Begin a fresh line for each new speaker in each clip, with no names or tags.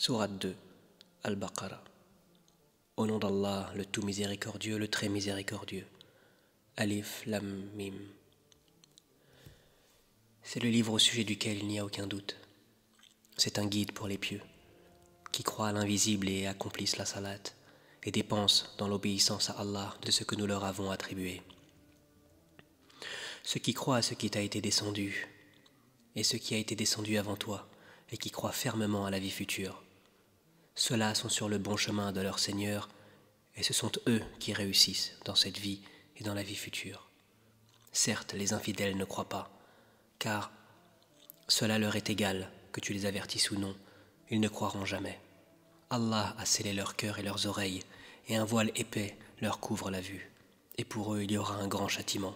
Sourate 2, Al-Baqarah. Au nom d'Allah, le tout miséricordieux, le très miséricordieux. Alif Lam Mim. C'est le livre au sujet duquel il n'y a aucun doute. C'est un guide pour les pieux, qui croient à l'invisible et accomplissent la salate, et dépensent dans l'obéissance à Allah de ce que nous leur avons attribué. Ceux qui croient à ce qui t'a été descendu, et ce qui a été descendu avant toi, et qui croient fermement à la vie future, ceux-là sont sur le bon chemin de leur Seigneur, et ce sont eux qui réussissent dans cette vie et dans la vie future. Certes, les infidèles ne croient pas, car cela leur est égal que tu les avertisses ou non, ils ne croiront jamais. Allah a scellé leur cœur et leurs oreilles, et un voile épais leur couvre la vue, et pour eux il y aura un grand châtiment.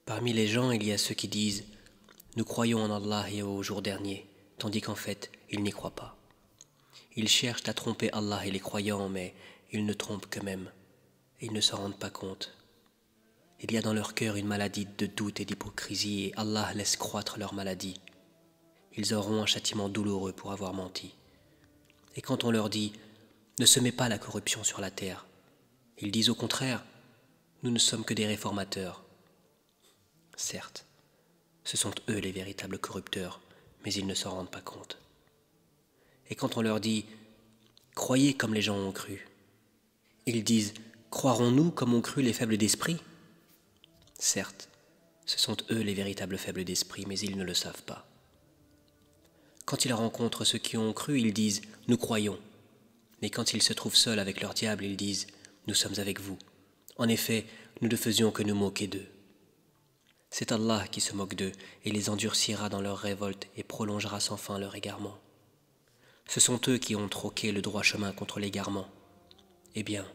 Parmi les gens, il y a ceux qui disent « Nous croyons en Allah et au jour dernier », tandis qu'en fait, ils n'y croient pas. Ils cherchent à tromper Allah et les croyants, mais ils ne trompent qu'eux-mêmes, et ils ne s'en rendent pas compte. Il y a dans leur cœur une maladie de doute et d'hypocrisie, et Allah laisse croître leur maladie. Ils auront un châtiment douloureux pour avoir menti. Et quand on leur dit « Ne semez pas la corruption sur la terre », ils disent au contraire « Nous ne sommes que des réformateurs ». Certes, ce sont eux les véritables corrupteurs, mais ils ne s'en rendent pas compte. Et quand on leur dit « Croyez comme les gens ont cru », ils disent « Croirons-nous comme ont cru les faibles d'esprit ?» Certes, ce sont eux les véritables faibles d'esprit, mais ils ne le savent pas. Quand ils rencontrent ceux qui ont cru, ils disent « Nous croyons ». Mais quand ils se trouvent seuls avec leur diable, ils disent « Nous sommes avec vous ». En effet, nous ne faisions que nous moquer d'eux. C'est Allah qui se moque d'eux et les endurcira dans leur révolte et prolongera sans fin leur égarement. Ce sont eux qui ont troqué le droit chemin contre l'égarement. Eh bien,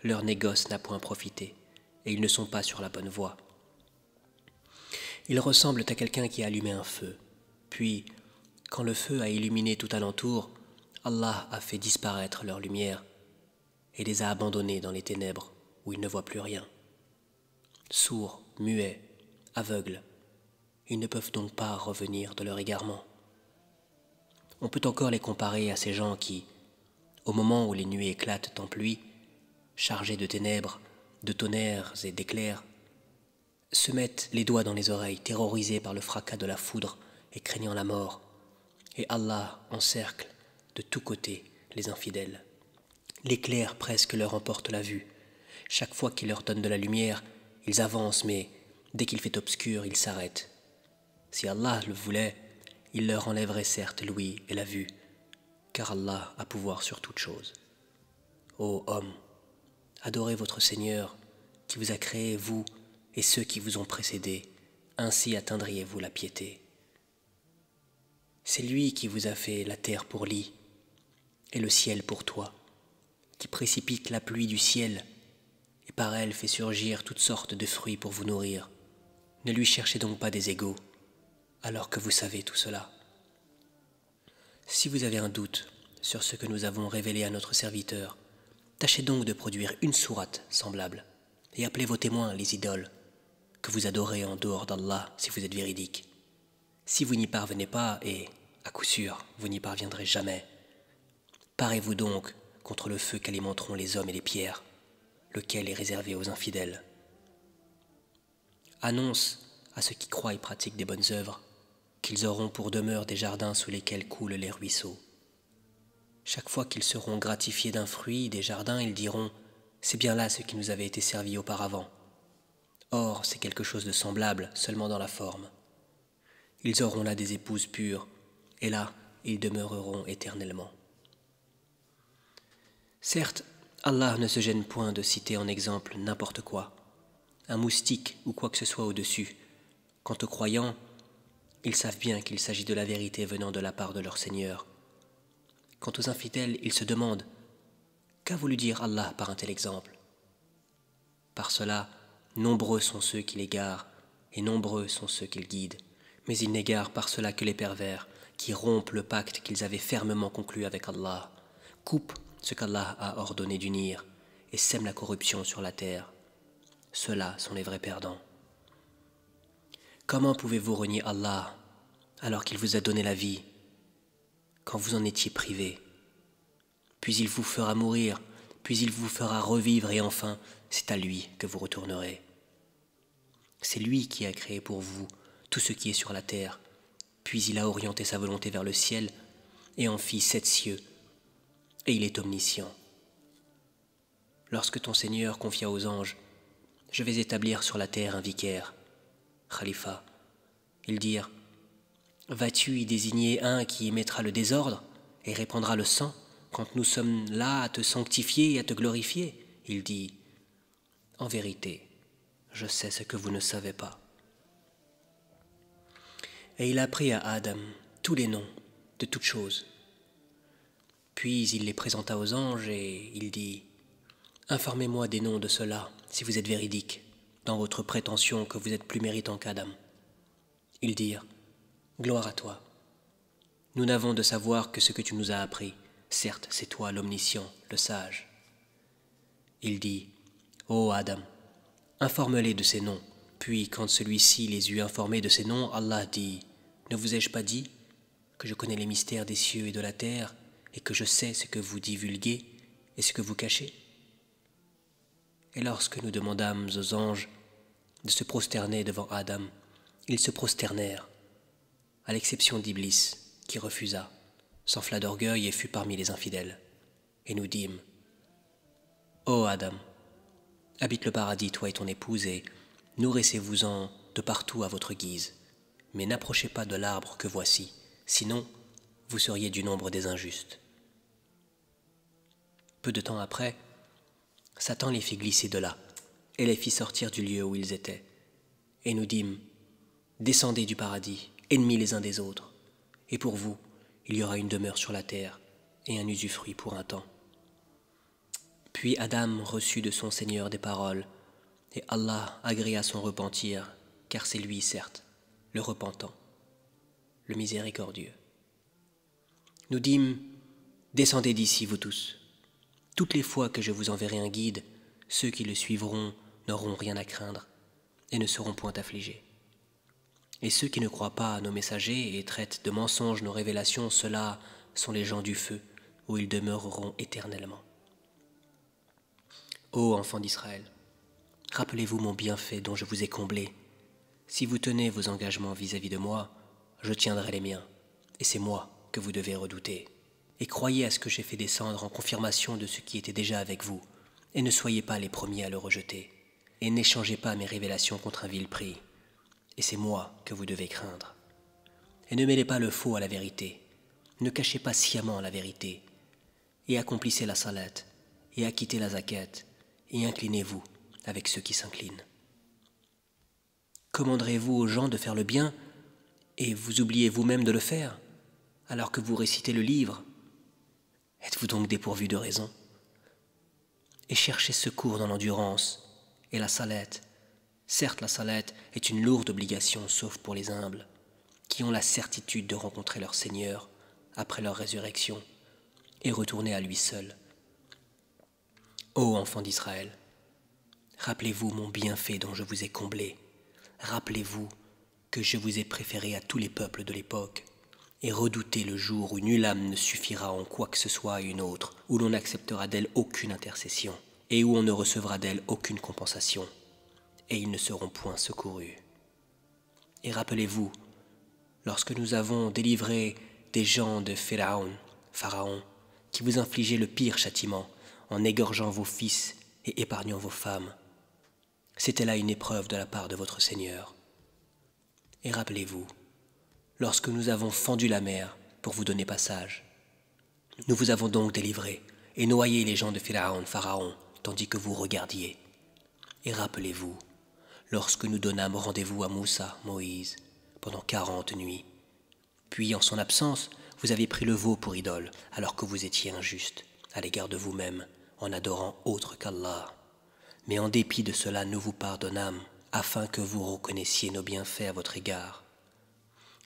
leur négoce n'a point profité, et ils ne sont pas sur la bonne voie. Ils ressemblent à quelqu'un qui a allumé un feu. Puis, quand le feu a illuminé tout alentour, Allah a fait disparaître leur lumière et les a abandonnés dans les ténèbres où ils ne voient plus rien. Sourds, muets, aveugles, ils ne peuvent donc pas revenir de leur égarement. On peut encore les comparer à ces gens qui, au moment où les nuées éclatent en pluie, chargées de ténèbres, de tonnerres et d'éclairs, se mettent les doigts dans les oreilles, terrorisés par le fracas de la foudre et craignant la mort, et Allah encercle de tous côtés les infidèles. L'éclair presque leur emporte la vue. Chaque fois qu'il leur donne de la lumière, ils avancent, mais dès qu'il fait obscur, ils s'arrêtent. Si Allah le voulait, il leur enlèverait certes l'ouïe et la vue, car Allah a pouvoir sur toute chose. Ô hommes, adorez votre Seigneur, qui vous a créé, vous et ceux qui vous ont précédés, ainsi atteindriez-vous la piété. C'est lui qui vous a fait la terre pour lit, et le ciel pour toit, qui précipite la pluie du ciel, et par elle fait surgir toutes sortes de fruits pour vous nourrir. Ne lui cherchez donc pas des égaux, alors que vous savez tout cela. Si vous avez un doute sur ce que nous avons révélé à notre serviteur, tâchez donc de produire une sourate semblable, et appelez vos témoins, les idoles, que vous adorez en dehors d'Allah si vous êtes véridiques. Si vous n'y parvenez pas, et, à coup sûr, vous n'y parviendrez jamais, parez-vous donc contre le feu qu'alimenteront les hommes et les pierres, lequel est réservé aux infidèles. Annonce à ceux qui croient et pratiquent des bonnes œuvres qu'ils auront pour demeure des jardins sous lesquels coulent les ruisseaux. Chaque fois qu'ils seront gratifiés d'un fruit des jardins, ils diront « C'est bien là ce qui nous avait été servi auparavant ». Or, c'est quelque chose de semblable, seulement dans la forme. Ils auront là des épouses pures, et là, ils demeureront éternellement. Certes, Allah ne se gêne point de citer en exemple n'importe quoi, un moustique ou quoi que ce soit au-dessus. Quant aux croyants, ils savent bien qu'il s'agit de la vérité venant de la part de leur Seigneur. Quant aux infidèles, ils se demandent « Qu'a voulu dire Allah par un tel exemple ?» Par cela, nombreux sont ceux qui l'égarent, et nombreux sont ceux qu'ils guident, mais ils n'égarent par cela que les pervers, qui rompent le pacte qu'ils avaient fermement conclu avec Allah, coupent ce qu'Allah a ordonné d'unir, et sèment la corruption sur la terre. Ceux-là sont les vrais perdants. Comment pouvez-vous renier Allah alors qu'il vous a donné la vie? quand vous en étiez privé. Puis il vous fera mourir, puis il vous fera revivre, et enfin, c'est à lui que vous retournerez. C'est lui qui a créé pour vous tout ce qui est sur la terre, puis il a orienté sa volonté vers le ciel, et en fit 7 cieux, et il est omniscient. Lorsque ton Seigneur confia aux anges, « Je vais établir sur la terre un vicaire, Khalifa », ils dirent, « Vas-tu y désigner un qui émettra le désordre et répandra le sang quand nous sommes là à te sanctifier et à te glorifier ?» Il dit, « En vérité, je sais ce que vous ne savez pas. » Et il apprit à Adam tous les noms de toutes choses. Puis il les présenta aux anges et il dit, « Informez-moi des noms de ceux-là, si vous êtes véridiques, dans votre prétention que vous êtes plus méritant qu'Adam. » Ils dirent, « Gloire à toi. Nous n'avons de savoir que ce que tu nous as appris. Certes, c'est toi l'omniscient, le sage. » Il dit, « Ô Adam, informe-les de ces noms. » Puis, quand celui-ci les eut informés de ces noms, Allah dit, « Ne vous ai-je pas dit que je connais les mystères des cieux et de la terre, et que je sais ce que vous divulguez et ce que vous cachez ?» Et lorsque nous demandâmes aux anges de se prosterner devant Adam, ils se prosternèrent, à l'exception d'Iblis, qui refusa, s'enfla d'orgueil et fut parmi les infidèles. Et nous dîmes, « Ô Adam, habite le paradis, toi et ton épouse, et nourrissez-vous-en de partout à votre guise, mais n'approchez pas de l'arbre que voici, sinon vous seriez du nombre des injustes. » Peu de temps après, Satan les fit glisser de là, et les fit sortir du lieu où ils étaient. Et nous dîmes, « Descendez du paradis, ennemis les uns des autres, et pour vous, il y aura une demeure sur la terre, et un usufruit pour un temps. » Puis Adam reçut de son Seigneur des paroles, et Allah agréa son repentir, car c'est lui, certes, le repentant, le miséricordieux. Nous dîmes, « Descendez d'ici, vous tous. Toutes les fois que je vous enverrai un guide, ceux qui le suivront n'auront rien à craindre et ne seront point affligés. Et ceux qui ne croient pas à nos messagers et traitent de mensonges nos révélations, ceux-là sont les gens du feu, où ils demeureront éternellement. Ô enfants d'Israël, rappelez-vous mon bienfait dont je vous ai comblé. Si vous tenez vos engagements vis-à-vis de moi, je tiendrai les miens, et c'est moi que vous devez redouter. Et croyez à ce que j'ai fait descendre en confirmation de ce qui était déjà avec vous, et ne soyez pas les premiers à le rejeter, et n'échangez pas mes révélations contre un vil prix, et c'est moi que vous devez craindre. Et ne mêlez pas le faux à la vérité, ne cachez pas sciemment la vérité, et accomplissez la salat, et acquittez la zakat, et inclinez-vous avec ceux qui s'inclinent. Commanderez-vous aux gens de faire le bien, et vous oubliez vous-même de le faire, alors que vous récitez le livre? Êtes-vous donc dépourvu de raison? Et cherchez secours dans l'endurance et la salette. Certes, la salette est une lourde obligation, sauf pour les humbles, qui ont la certitude de rencontrer leur Seigneur après leur résurrection et retourner à lui seul. Ô enfants d'Israël, rappelez-vous mon bienfait dont je vous ai comblé. Rappelez-vous que je vous ai préféré à tous les peuples de l'époque. Et redoutez le jour où nulle âme ne suffira en quoi que ce soit à une autre, où l'on n'acceptera d'elle aucune intercession, et où on ne recevra d'elle aucune compensation, et ils ne seront point secourus. Et rappelez-vous, lorsque nous avons délivré des gens de Pharaon, qui vous infligeaient le pire châtiment, en égorgeant vos fils et épargnant vos femmes, c'était là une épreuve de la part de votre Seigneur. Et rappelez-vous, lorsque nous avons fendu la mer pour vous donner passage, nous vous avons donc délivré et noyé les gens de Pharaon, tandis que vous regardiez. Et rappelez-vous, lorsque nous donnâmes rendez-vous à Moussa, Moïse, pendant 40 nuits, puis en son absence, vous avez pris le veau pour idole, alors que vous étiez injuste à l'égard de vous-même, en adorant autre qu'Allah. Mais en dépit de cela, nous vous pardonnâmes, afin que vous reconnaissiez nos bienfaits à votre égard.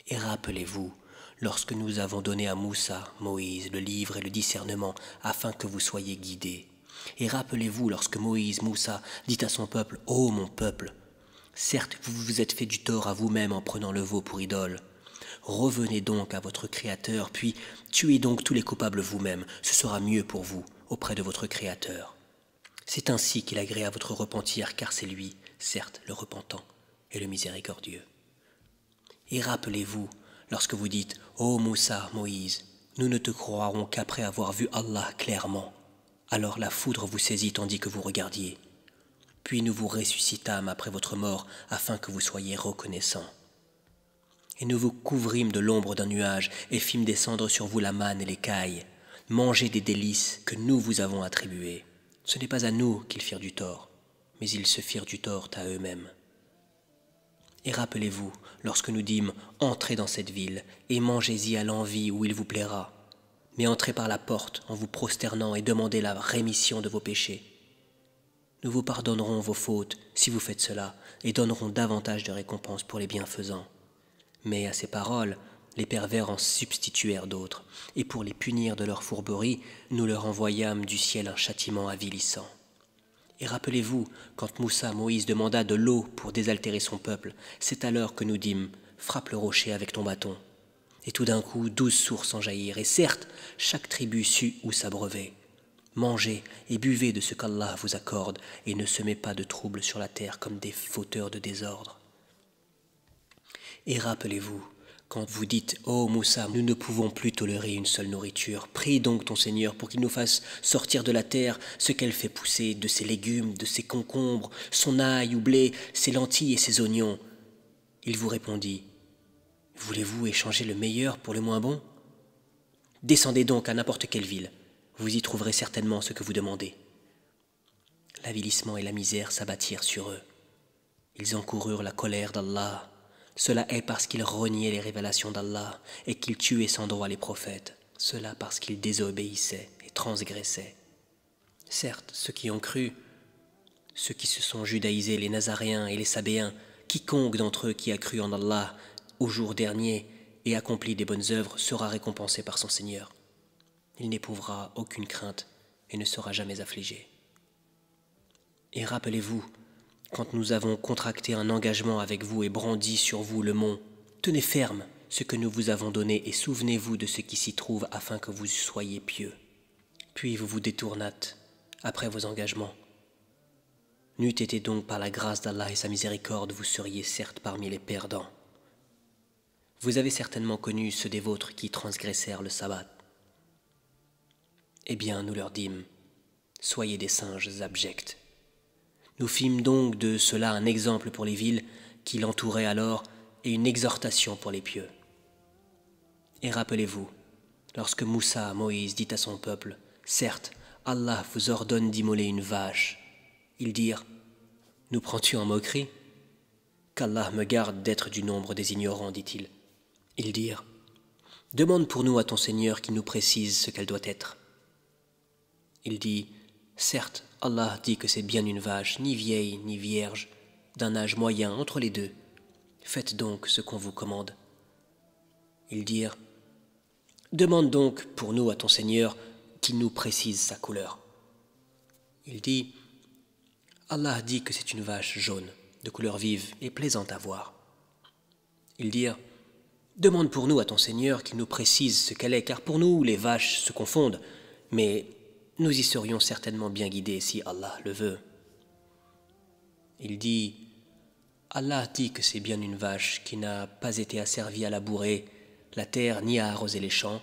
Et rappelez-vous, lorsque nous avons donné à Moussa, Moïse, le livre et le discernement, afin que vous soyez guidés. Et rappelez-vous, lorsque Moussa, dit à son peuple, « Ô mon peuple, certes vous vous êtes fait du tort à vous-même en prenant le veau pour idole. Revenez donc à votre Créateur, puis tuez donc tous les coupables vous-même, ce sera mieux pour vous auprès de votre Créateur. C'est ainsi qu'il agrée à votre repentir, car c'est lui, certes, le repentant et le miséricordieux. Et rappelez-vous, lorsque vous dites « Ô Moussa, Moïse, nous ne te croirons qu'après avoir vu Allah clairement. » Alors la foudre vous saisit tandis que vous regardiez. Puis nous vous ressuscitâmes après votre mort afin que vous soyez reconnaissants. Et nous vous couvrîmes de l'ombre d'un nuage et fîmes descendre sur vous la manne et l'écaille. Mangez des délices que nous vous avons attribuées. Ce n'est pas à nous qu'ils firent du tort, mais ils se firent du tort à eux-mêmes. Et rappelez-vous, lorsque nous dîmes « Entrez dans cette ville et mangez-y à l'envi où il vous plaira. Mais entrez par la porte en vous prosternant et demandez la rémission de vos péchés. Nous vous pardonnerons vos fautes si vous faites cela et donnerons davantage de récompenses pour les bienfaisants. » Mais à ces paroles, les pervers en substituèrent d'autres, et pour les punir de leur fourberie, nous leur envoyâmes du ciel un châtiment avilissant. Et rappelez-vous, quand Moussa Moïse demanda de l'eau pour désaltérer son peuple, c'est alors que nous dîmes « Frappe le rocher avec ton bâton ». Et tout d'un coup, 12 sources en jaillirent, et certes, chaque tribu sut où s'abreuver. Mangez et buvez de ce qu'Allah vous accorde, et ne semez pas de troubles sur la terre comme des fauteurs de désordre. Et rappelez-vous, quand vous dites « Ô Moussa, nous ne pouvons plus tolérer une seule nourriture, prie donc ton Seigneur pour qu'il nous fasse sortir de la terre ce qu'elle fait pousser, de ses légumes, de ses concombres, son ail ou blé, ses lentilles et ses oignons. » Il vous répondit « Voulez-vous échanger le meilleur pour le moins bon? Descendez donc à n'importe quelle ville, vous y trouverez certainement ce que vous demandez. » L'avilissement et la misère s'abattirent sur eux. Ils encoururent la colère d'Allah. Cela est parce qu'ils reniaient les révélations d'Allah et qu'ils tuaient sans droit les prophètes. Cela parce qu'ils désobéissaient et transgressaient. Certes, ceux qui ont cru, ceux qui se sont judaïsés, les Nazaréens et les Sabéens, quiconque d'entre eux qui a cru en Allah au jour dernier et accompli des bonnes œuvres sera récompensé par son Seigneur. Il n'éprouvera aucune crainte et ne sera jamais affligé. Et rappelez-vous, quand nous avons contracté un engagement avec vous et brandi sur vous le mont, tenez ferme ce que nous vous avons donné et souvenez-vous de ce qui s'y trouve afin que vous soyez pieux. Puis vous vous détournâtes après vos engagements. N'eût été donc par la grâce d'Allah et sa miséricorde, vous seriez certes parmi les perdants. Vous avez certainement connu ceux des vôtres qui transgressèrent le sabbat. Eh bien, nous leur dîmes, soyez des singes abjects. Nous fîmes donc de cela un exemple pour les villes qui l'entouraient alors et une exhortation pour les pieux. Et rappelez-vous, lorsque Moussa, Moïse, dit à son peuple, « Certes, Allah vous ordonne d'immoler une vache. » Ils dirent, « Nous prends-tu en moquerie ? Qu'Allah me garde d'être du nombre des ignorants, dit-il. » Ils dirent, « Demande pour nous à ton Seigneur qu'il nous précise ce qu'elle doit être. » Il dit, « Certes, Allah dit que c'est bien une vache, ni vieille, ni vierge, d'un âge moyen entre les deux. Faites donc ce qu'on vous commande. » Ils dirent, « Demande donc pour nous à ton Seigneur qu'il nous précise sa couleur. » Il dit, « Allah dit que c'est une vache jaune, de couleur vive et plaisante à voir. » Ils dirent, « Demande pour nous à ton Seigneur qu'il nous précise ce qu'elle est, car pour nous les vaches se confondent, mais nous y serions certainement bien guidés si Allah le veut. » Il dit, « Allah dit que c'est bien une vache qui n'a pas été asservie à labourer la terre ni à arroser les champs,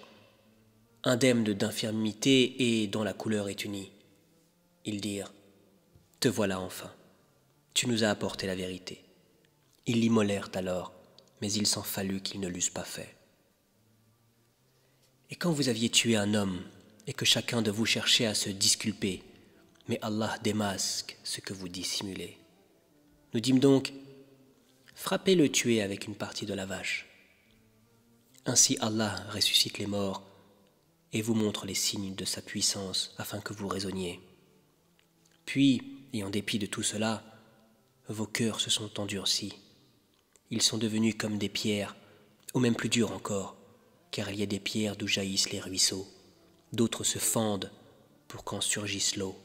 indemne d'infirmité et dont la couleur est unie. » Ils dirent, « Te voilà enfin, tu nous as apporté la vérité. » Ils l'immolèrent alors, mais il s'en fallut qu'ils ne l'eussent pas fait. Et quand vous aviez tué un homme, et que chacun de vous cherchait à se disculper, mais Allah démasque ce que vous dissimulez. Nous dîmes donc, frappez le tué avec une partie de la vache. Ainsi Allah ressuscite les morts et vous montre les signes de sa puissance afin que vous raisonniez. Puis, et en dépit de tout cela, vos cœurs se sont endurcis. Ils sont devenus comme des pierres, ou même plus durs encore, car il y a des pierres d'où jaillissent les ruisseaux. D'autres se fendent pour qu'en surgisse l'eau.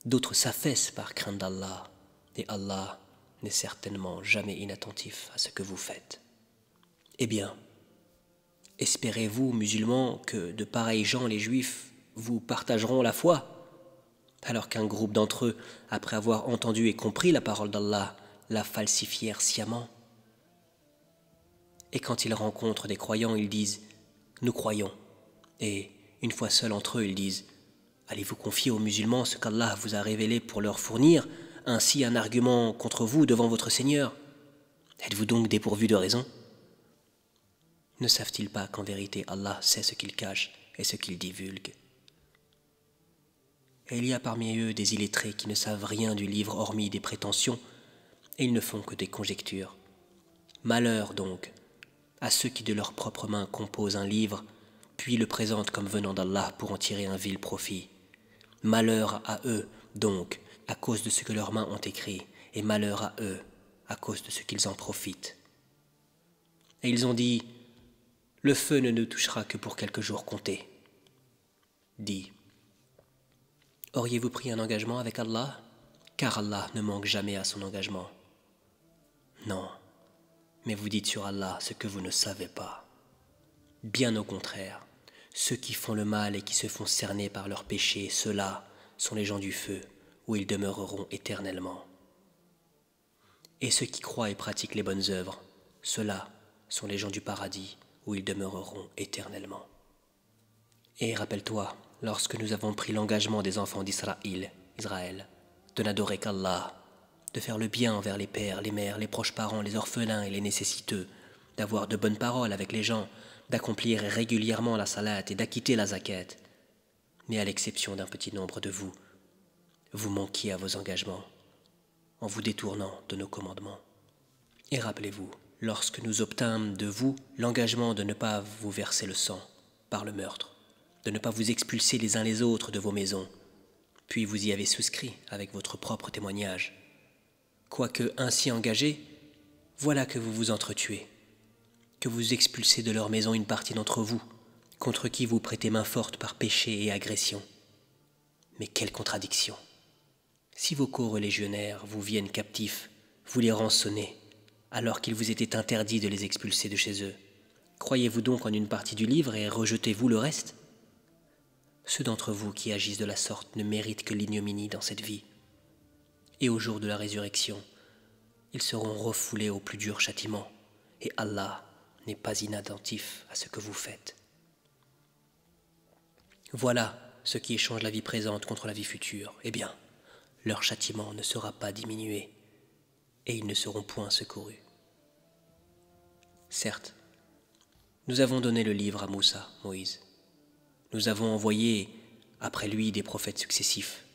D'autres s'affaissent par crainte d'Allah, et Allah n'est certainement jamais inattentif à ce que vous faites. Eh bien, Espérez-vous, musulmans, que de pareils gens, les juifs, vous partageront la foi, alors qu'un groupe d'entre eux, après avoir entendu et compris la parole d'Allah, la falsifièrent sciemment? Et quand ils rencontrent des croyants, ils disent « Nous croyons ». Et, une fois seuls entre eux, ils disent « Allez-vous confier aux musulmans ce qu'Allah vous a révélé pour leur fournir, ainsi un argument contre vous devant votre Seigneur? Êtes-vous donc dépourvus de raison? Ne savent-ils pas qu'en vérité Allah sait ce qu'ils cachent et ce qu'ils divulguent? Et il y a parmi eux des illettrés qui ne savent rien du livre hormis des prétentions, et ils ne font que des conjectures. Malheur donc à ceux qui de leurs propres mains composent un livre, puis le présentent comme venant d'Allah pour en tirer un vil profit. Malheur à eux donc à cause de ce que leurs mains ont écrit, et malheur à eux à cause de ce qu'ils en profitent. Et ils ont dit « Le feu ne nous touchera que pour quelques jours comptés. » Dis, auriez-vous pris un engagement avec Allah? Car Allah ne manque jamais à son engagement. Non, mais vous dites sur Allah ce que vous ne savez pas. Bien au contraire, ceux qui font le mal et qui se font cerner par leurs péchés, ceux-là sont les gens du feu, où ils demeureront éternellement. Et ceux qui croient et pratiquent les bonnes œuvres, ceux-là sont les gens du paradis, où ils demeureront éternellement. Et rappelle-toi, lorsque nous avons pris l'engagement des enfants d'Israël, de n'adorer qu'Allah, de faire le bien envers les pères, les mères, les proches parents, les orphelins et les nécessiteux, d'avoir de bonnes paroles avec les gens, d'accomplir régulièrement la salat et d'acquitter la zakat. Mais à l'exception d'un petit nombre de vous, vous manquiez à vos engagements, en vous détournant de nos commandements. Et rappelez-vous, lorsque nous obtînmes de vous l'engagement de ne pas vous verser le sang par le meurtre, de ne pas vous expulser les uns les autres de vos maisons, puis vous y avez souscrit avec votre propre témoignage. Quoique ainsi engagés, voilà que vous vous entretuez, que vous expulsez de leur maison une partie d'entre vous, contre qui vous prêtez main forte par péché et agression. Mais quelle contradiction! Si vos co-religionnaires vous viennent captifs, vous les rançonnez, alors qu'il vous était interdit de les expulser de chez eux. Croyez-vous donc en une partie du livre et rejetez-vous le reste? Ceux d'entre vous qui agissent de la sorte ne méritent que l'ignominie dans cette vie. Et au jour de la résurrection, ils seront refoulés au plus dur châtiment, et Allah n'est pas inattentif à ce que vous faites. Voilà ceux qui échangent la vie présente contre la vie future. Eh bien, leur châtiment ne sera pas diminué, et ils ne seront point secourus. Certes, nous avons donné le livre à Moussa, Moïse. Nous avons envoyé après lui des prophètes successifs.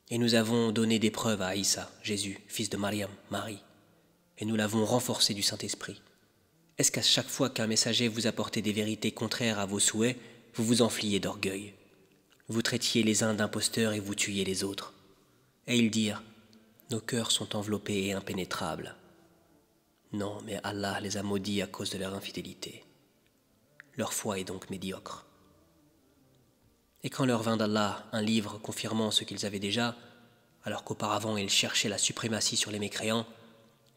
Et nous avons donné des preuves à Issa, Jésus, fils de Mariam, Marie. Et nous l'avons renforcé du Saint-Esprit. Est-ce qu'à chaque fois qu'un messager vous apportait des vérités contraires à vos souhaits, vous vous enfliez d'orgueil? Vous traitiez les uns d'imposteurs et vous tuiez les autres. Et ils dirent, nos cœurs sont enveloppés et impénétrables. Non, mais Allah les a maudits à cause de leur infidélité. Leur foi est donc médiocre. Et quand leur vint d'Allah un livre confirmant ce qu'ils avaient déjà, alors qu'auparavant ils cherchaient la suprématie sur les mécréants,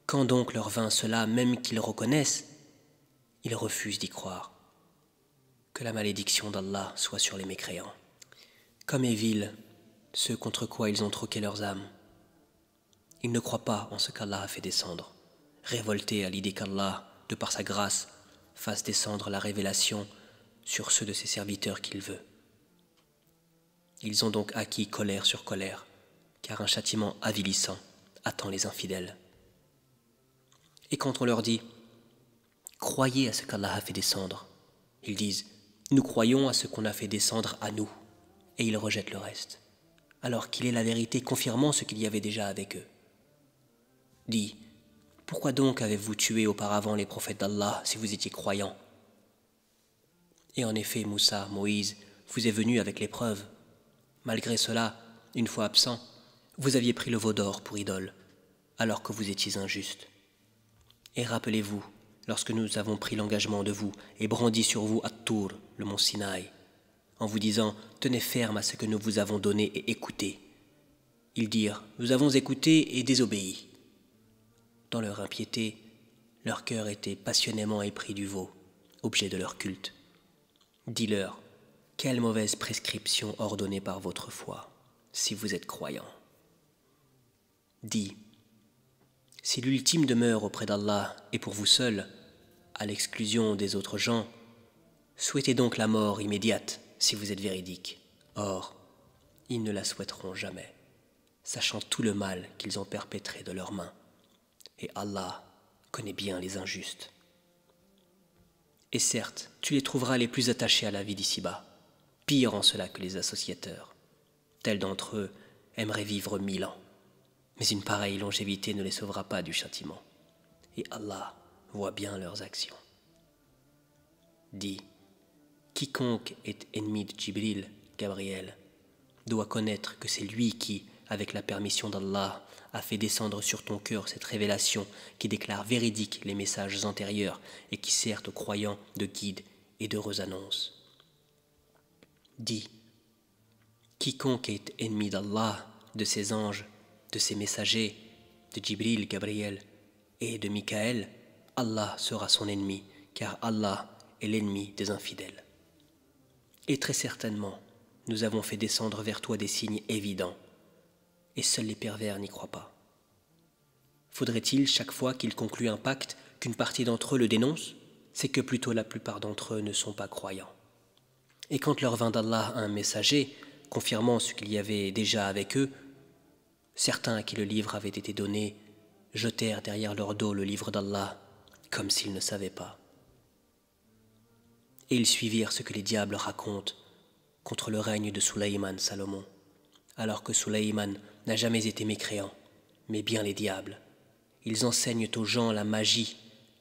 quand donc leur vint cela, même qu'ils reconnaissent, ils refusent d'y croire. Que la malédiction d'Allah soit sur les mécréants. Comme est vil ceux contre quoi ils ont troqué leurs âmes. Ils ne croient pas en ce qu'Allah a fait descendre, révoltés à l'idée qu'Allah, de par sa grâce, fasse descendre la révélation sur ceux de ses serviteurs qu'il veut. Ils ont donc acquis colère sur colère, car un châtiment avilissant attend les infidèles. Et quand on leur dit « Croyez à ce qu'Allah a fait descendre », ils disent « Nous croyons à ce qu'on a fait descendre à nous », et ils rejettent le reste, alors qu'il est la vérité confirmant ce qu'il y avait déjà avec eux. Dis, pourquoi donc avez-vous tué auparavant les prophètes d'Allah si vous étiez croyants? Et en effet, Moussa, Moïse, vous est venu avec les preuves. Malgré cela, une fois absent, vous aviez pris le veau d'or pour idole, alors que vous étiez injuste. Et rappelez-vous, lorsque nous avons pris l'engagement de vous et brandi sur vous At-Tour, le mont Sinaï, en vous disant « Tenez ferme à ce que nous vous avons donné et écoutez ». Ils dirent « Nous avons écouté et désobéi ». Dans leur impiété, leur cœur était passionnément épris du veau, objet de leur culte. Dis-leur, quelle mauvaise prescription ordonnée par votre foi, si vous êtes croyants. Dis, si l'ultime demeure auprès d'Allah est pour vous seul, à l'exclusion des autres gens, souhaitez donc la mort immédiate si vous êtes véridique. Or, ils ne la souhaiteront jamais, sachant tout le mal qu'ils ont perpétré de leurs mains. Et Allah connaît bien les injustes. Et certes, tu les trouveras les plus attachés à la vie d'ici-bas, pire en cela que les associateurs. Tels d'entre eux aimeraient vivre 1000 ans. Mais une pareille longévité ne les sauvera pas du châtiment. Et Allah voit bien leurs actions. Dis, quiconque est ennemi de Jibril, Gabriel, doit connaître que c'est lui qui, avec la permission d'Allah, a fait descendre sur ton cœur cette révélation qui déclare véridiques les messages antérieurs et qui sert aux croyants de guide et d'heureuse annonce. Dis, quiconque est ennemi d'Allah, de ses anges, de ses messagers, de Jibril, Gabriel et de Mikaël, Allah sera son ennemi, car Allah est l'ennemi des infidèles. Et très certainement, nous avons fait descendre vers toi des signes évidents, et seuls les pervers n'y croient pas. Faudrait-il, chaque fois qu'ils concluent un pacte, qu'une partie d'entre eux le dénonce? C'est que plutôt la plupart d'entre eux ne sont pas croyants. Et quand leur vint d'Allah un messager, confirmant ce qu'il y avait déjà avec eux, certains à qui le livre avait été donné jetèrent derrière leur dos le livre d'Allah, comme s'ils ne savaient pas. Et ils suivirent ce que les diables racontent contre le règne de Sulayman Salomon, alors que Sulayman n'a jamais été mécréant, mais bien les diables. Ils enseignent aux gens la magie,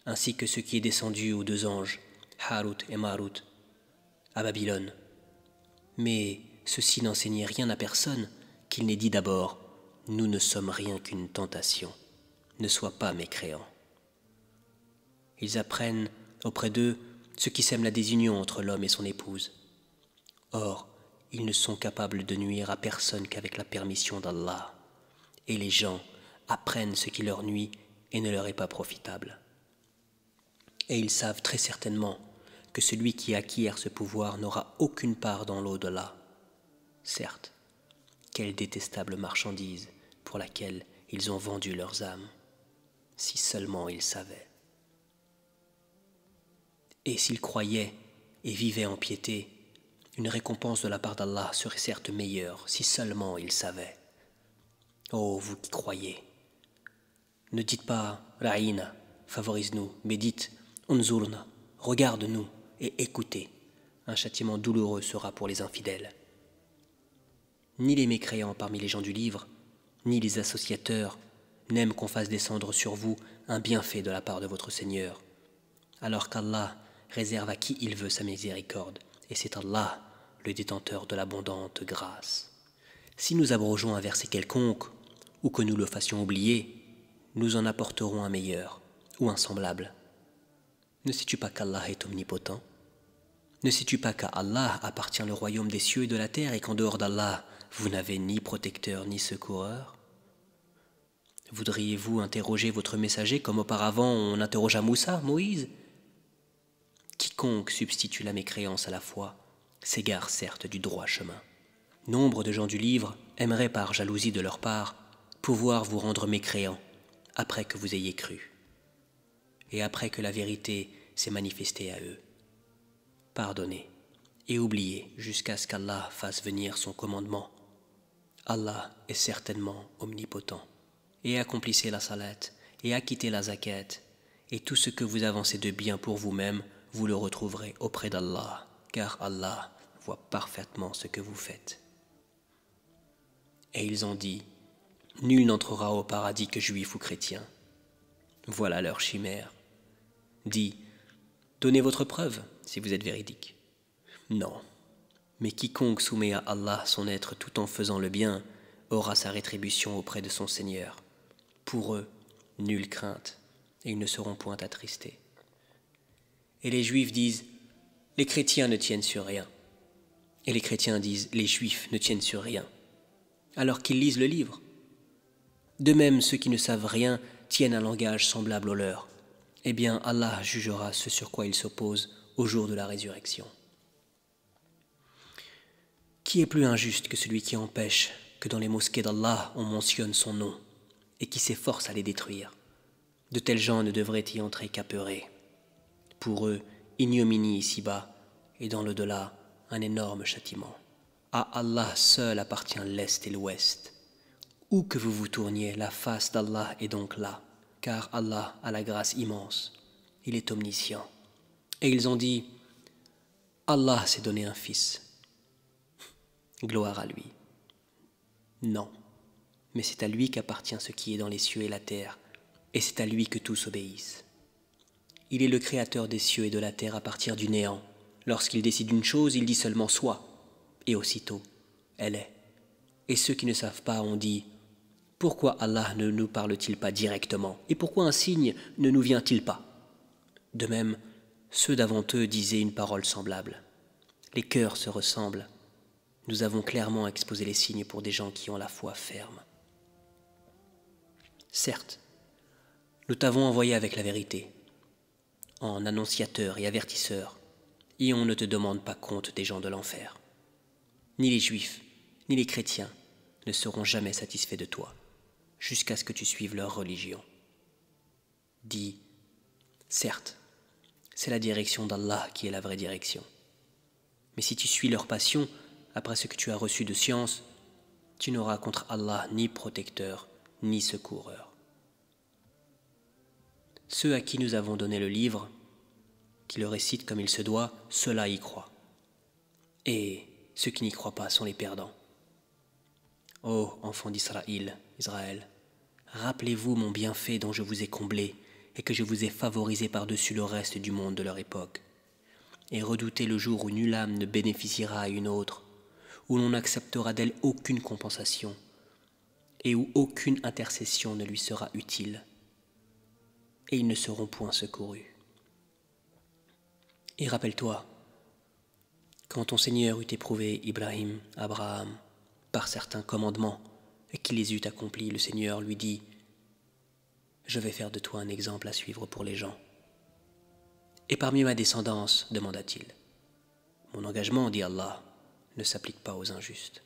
ainsi que ce qui est descendu aux 2 anges, Harut et Marut, à Babylone. Mais ceux-ci n'enseignaient rien à personne, qu'il n'ait dit d'abord, « Nous ne sommes rien qu'une tentation, ne sois pas mécréant. » Ils apprennent auprès d'eux ce qui sème la désunion entre l'homme et son épouse. Or, ils ne sont capables de nuire à personne qu'avec la permission d'Allah. Et les gens apprennent ce qui leur nuit et ne leur est pas profitable. Et ils savent très certainement que celui qui acquiert ce pouvoir n'aura aucune part dans l'au-delà. Certes, quelle détestable marchandise pour laquelle ils ont vendu leurs âmes, si seulement ils savaient. Et s'ils croyaient et vivaient en piété, une récompense de la part d'Allah serait certes meilleure, si seulement ils savaient. Ô vous qui croyez, ne dites pas « Ra'ina », favorise-nous, mais dites « Unzurna », regarde-nous et écoutez. Un châtiment douloureux sera pour les infidèles. Ni les mécréants parmi les gens du livre, ni les associateurs n'aiment qu'on fasse descendre sur vous un bienfait de la part de votre Seigneur, alors qu'Allah réserve à qui il veut sa miséricorde, et c'est Allah, le détenteur de l'abondante grâce. Si nous abrogeons un verset quelconque, ou que nous le fassions oublier, nous en apporterons un meilleur, ou un semblable. Ne sais-tu pas qu'Allah est omnipotent? Ne sais-tu pas qu'à Allah appartient le royaume des cieux et de la terre, et qu'en dehors d'Allah, vous n'avez ni protecteur ni secoureur? Voudriez-vous interroger votre messager comme auparavant on interrogea Moussa, Moïse? Quiconque substitue la mécréance à la foi s'égare certes du droit chemin. Nombre de gens du livre aimeraient par jalousie de leur part pouvoir vous rendre mécréants après que vous ayez cru et après que la vérité s'est manifestée à eux. Pardonnez et oubliez jusqu'à ce qu'Allah fasse venir son commandement. Allah est certainement omnipotent. Et accomplissez la salat et acquittez la zakat et tout ce que vous avancez de bien pour vous-même, vous le retrouverez auprès d'Allah, car Allah voit parfaitement ce que vous faites. Et ils ont dit, nul n'entrera au paradis que juif ou chrétien. Voilà leur chimère. Dis, donnez votre preuve si vous êtes véridique. Non, mais quiconque soumet à Allah son être tout en faisant le bien aura sa rétribution auprès de son Seigneur. Pour eux, nulle crainte, et ils ne seront point attristés. Et les Juifs disent, les chrétiens ne tiennent sur rien. Et les chrétiens disent, les Juifs ne tiennent sur rien, alors qu'ils lisent le livre. De même, ceux qui ne savent rien tiennent un langage semblable au leur. Eh bien, Allah jugera ce sur quoi ils s'opposent au jour de la résurrection. Qui est plus injuste que celui qui empêche que dans les mosquées d'Allah on mentionne son nom et qui s'efforce à les détruire? De tels gens ne devraient y entrer qu'apeurés. Pour eux, ignominie ici-bas et dans l'au-delà, un énorme châtiment. À Allah seul appartient l'Est et l'Ouest. Où que vous vous tourniez, la face d'Allah est donc là, car Allah a la grâce immense, il est omniscient. Et ils ont dit, Allah s'est donné un fils. Gloire à lui. Non, mais c'est à lui qu'appartient ce qui est dans les cieux et la terre, et c'est à lui que tous obéissent. Il est le créateur des cieux et de la terre à partir du néant. Lorsqu'il décide une chose, il dit seulement « soit », et aussitôt, elle est. Et ceux qui ne savent pas ont dit « Pourquoi Allah ne nous parle-t-il pas directement? Et pourquoi un signe ne nous vient-il pas ?» De même, ceux d'avant eux disaient une parole semblable. Les cœurs se ressemblent. Nous avons clairement exposé les signes pour des gens qui ont la foi ferme. Certes, nous t'avons envoyé avec la vérité, en annonciateur et avertisseur, et on ne te demande pas compte des gens de l'enfer. Ni les juifs, ni les chrétiens ne seront jamais satisfaits de toi, jusqu'à ce que tu suives leur religion. Dis, certes, c'est la direction d'Allah qui est la vraie direction. Mais si tu suis leur passion, après ce que tu as reçu de science, tu n'auras contre Allah ni protecteur, ni secoureur. Ceux à qui nous avons donné le livre, qui le récitent comme il se doit, ceux-là y croient. Et ceux qui n'y croient pas sont les perdants. Ô enfants d'Israël, Israël, rappelez-vous mon bienfait dont je vous ai comblé et que je vous ai favorisé par-dessus le reste du monde de leur époque. Et redoutez le jour où nulle âme ne bénéficiera à une autre, où l'on n'acceptera d'elle aucune compensation et où aucune intercession ne lui sera utile, et ils ne seront point secourus. Et rappelle-toi, quand ton Seigneur eut éprouvé Ibrahim, Abraham, par certains commandements, et qu'il les eut accomplis, le Seigneur lui dit « Je vais faire de toi un exemple à suivre pour les gens. » Et parmi ma descendance, demanda-t-il, mon engagement, dit Allah, ne s'applique pas aux injustes.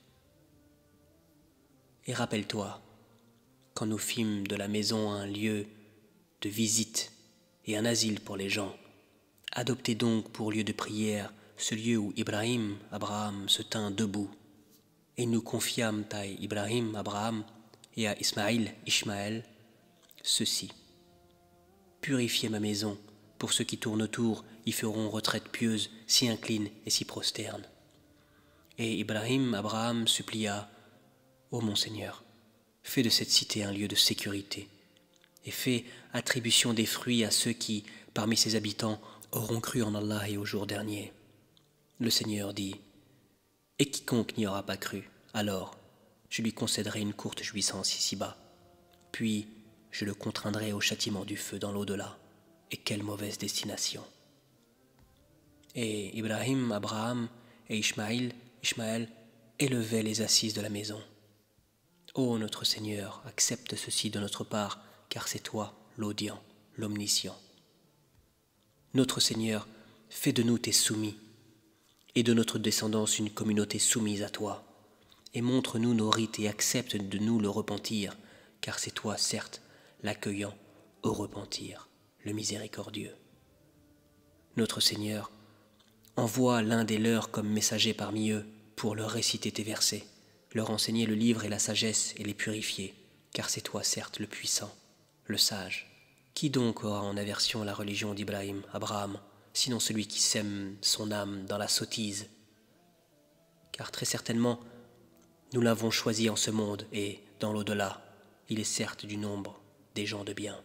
Et rappelle-toi, quand nous fîmes de la maison un lieu de visite et un asile pour les gens, adoptez donc pour lieu de prière ce lieu où Ibrahim, Abraham se tint debout, et nous confiâmes à Ibrahim, Abraham, et à Ismaïl, Ishmaël, ceci. Purifiez ma maison, pour ceux qui tournent autour y feront retraite pieuse, s'y inclinent et s'y prosternent. Et Ibrahim, Abraham, supplia, ô mon Seigneur, fais de cette cité un lieu de sécurité, et fais attribution des fruits à ceux qui, parmi ses habitants, auront cru en Allah et au jour dernier. Le Seigneur dit, et quiconque n'y aura pas cru, alors je lui concéderai une courte jouissance ici-bas, puis je le contraindrai au châtiment du feu dans l'au-delà. Et quelle mauvaise destination! Et Ibrahim, Abraham et Ishmaël élevaient les assises de la maison. Ô notre Seigneur, accepte ceci de notre part, car c'est toi, l'audient, l'omniscient. Notre Seigneur, fais de nous tes soumis, et de notre descendance une communauté soumise à toi, et montre-nous nos rites et accepte de nous le repentir, car c'est toi, certes, l'accueillant au repentir, le miséricordieux. Notre Seigneur, envoie l'un des leurs comme messager parmi eux pour leur réciter tes versets, leur enseigner le livre et la sagesse et les purifier, car c'est toi, certes, le puissant, le sage. Qui donc aura en aversion la religion d'Ibrahim, Abraham, sinon celui qui sème son âme dans la sottise? Car très certainement, nous l'avons choisi en ce monde et, dans l'au-delà, il est certes du nombre des gens de bien.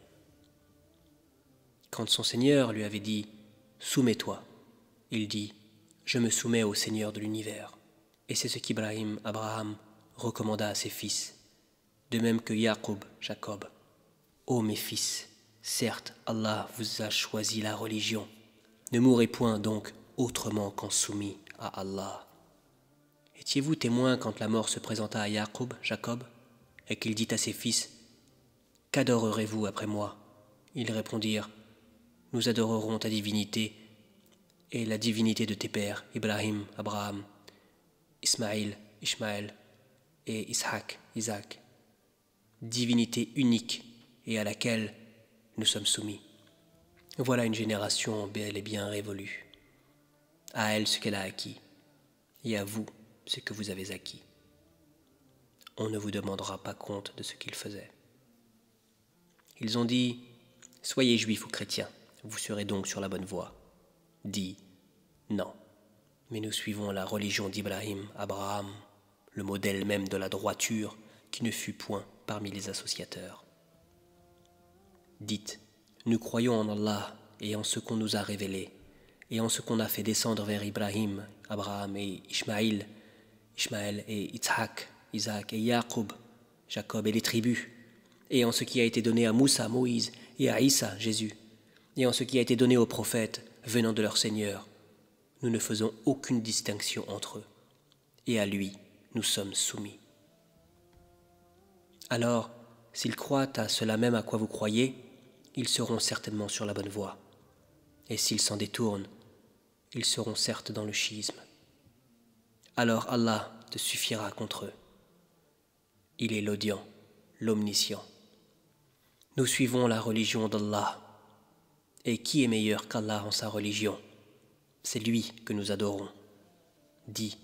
Quand son Seigneur lui avait dit « Soumets-toi », il dit « Je me soumets au Seigneur de l'univers ». Et c'est ce qu'Ibrahim, Abraham, recommanda à ses fils, de même que Yaqub, Jacob. « Ô mes fils, certes, Allah vous a choisi la religion. Ne mourrez point donc autrement qu'en soumis à Allah. » Étiez-vous témoins quand la mort se présenta à Yaqub, Jacob, et qu'il dit à ses fils « Qu'adorerez-vous après moi ?» Ils répondirent « Nous adorerons ta divinité et la divinité de tes pères, Ibrahim, Abraham, Ismaïl, Ishmaël et Ishaq, Isaac, divinité unique et à laquelle nous sommes soumis. Voilà une génération bel et bien révolue. À elle ce qu'elle a acquis, et à vous ce que vous avez acquis. On ne vous demandera pas compte de ce qu'ils faisaient. Ils ont dit, soyez juifs ou chrétiens, vous serez donc sur la bonne voie. Dis, non, mais nous suivons la religion d'Ibrahim, Abraham, le modèle même de la droiture qui ne fut point parmi les associateurs. Dites, nous croyons en Allah et en ce qu'on nous a révélé, et en ce qu'on a fait descendre vers Ibrahim, Abraham et Ishmaël et Ishaq, Isaac et Jacob, Jacob et les tribus, et en ce qui a été donné à Moussa, Moïse, et à Issa, Jésus, et en ce qui a été donné aux prophètes venant de leur Seigneur. Nous ne faisons aucune distinction entre eux, et à lui nous sommes soumis. Alors, s'ils croient à cela même à quoi vous croyez, ils seront certainement sur la bonne voie. Et s'ils s'en détournent, ils seront certes dans le schisme. Alors Allah te suffira contre eux. Il est l'audient, l'omniscient. Nous suivons la religion d'Allah. Et qui est meilleur qu'Allah en sa religion? C'est lui que nous adorons. Dis,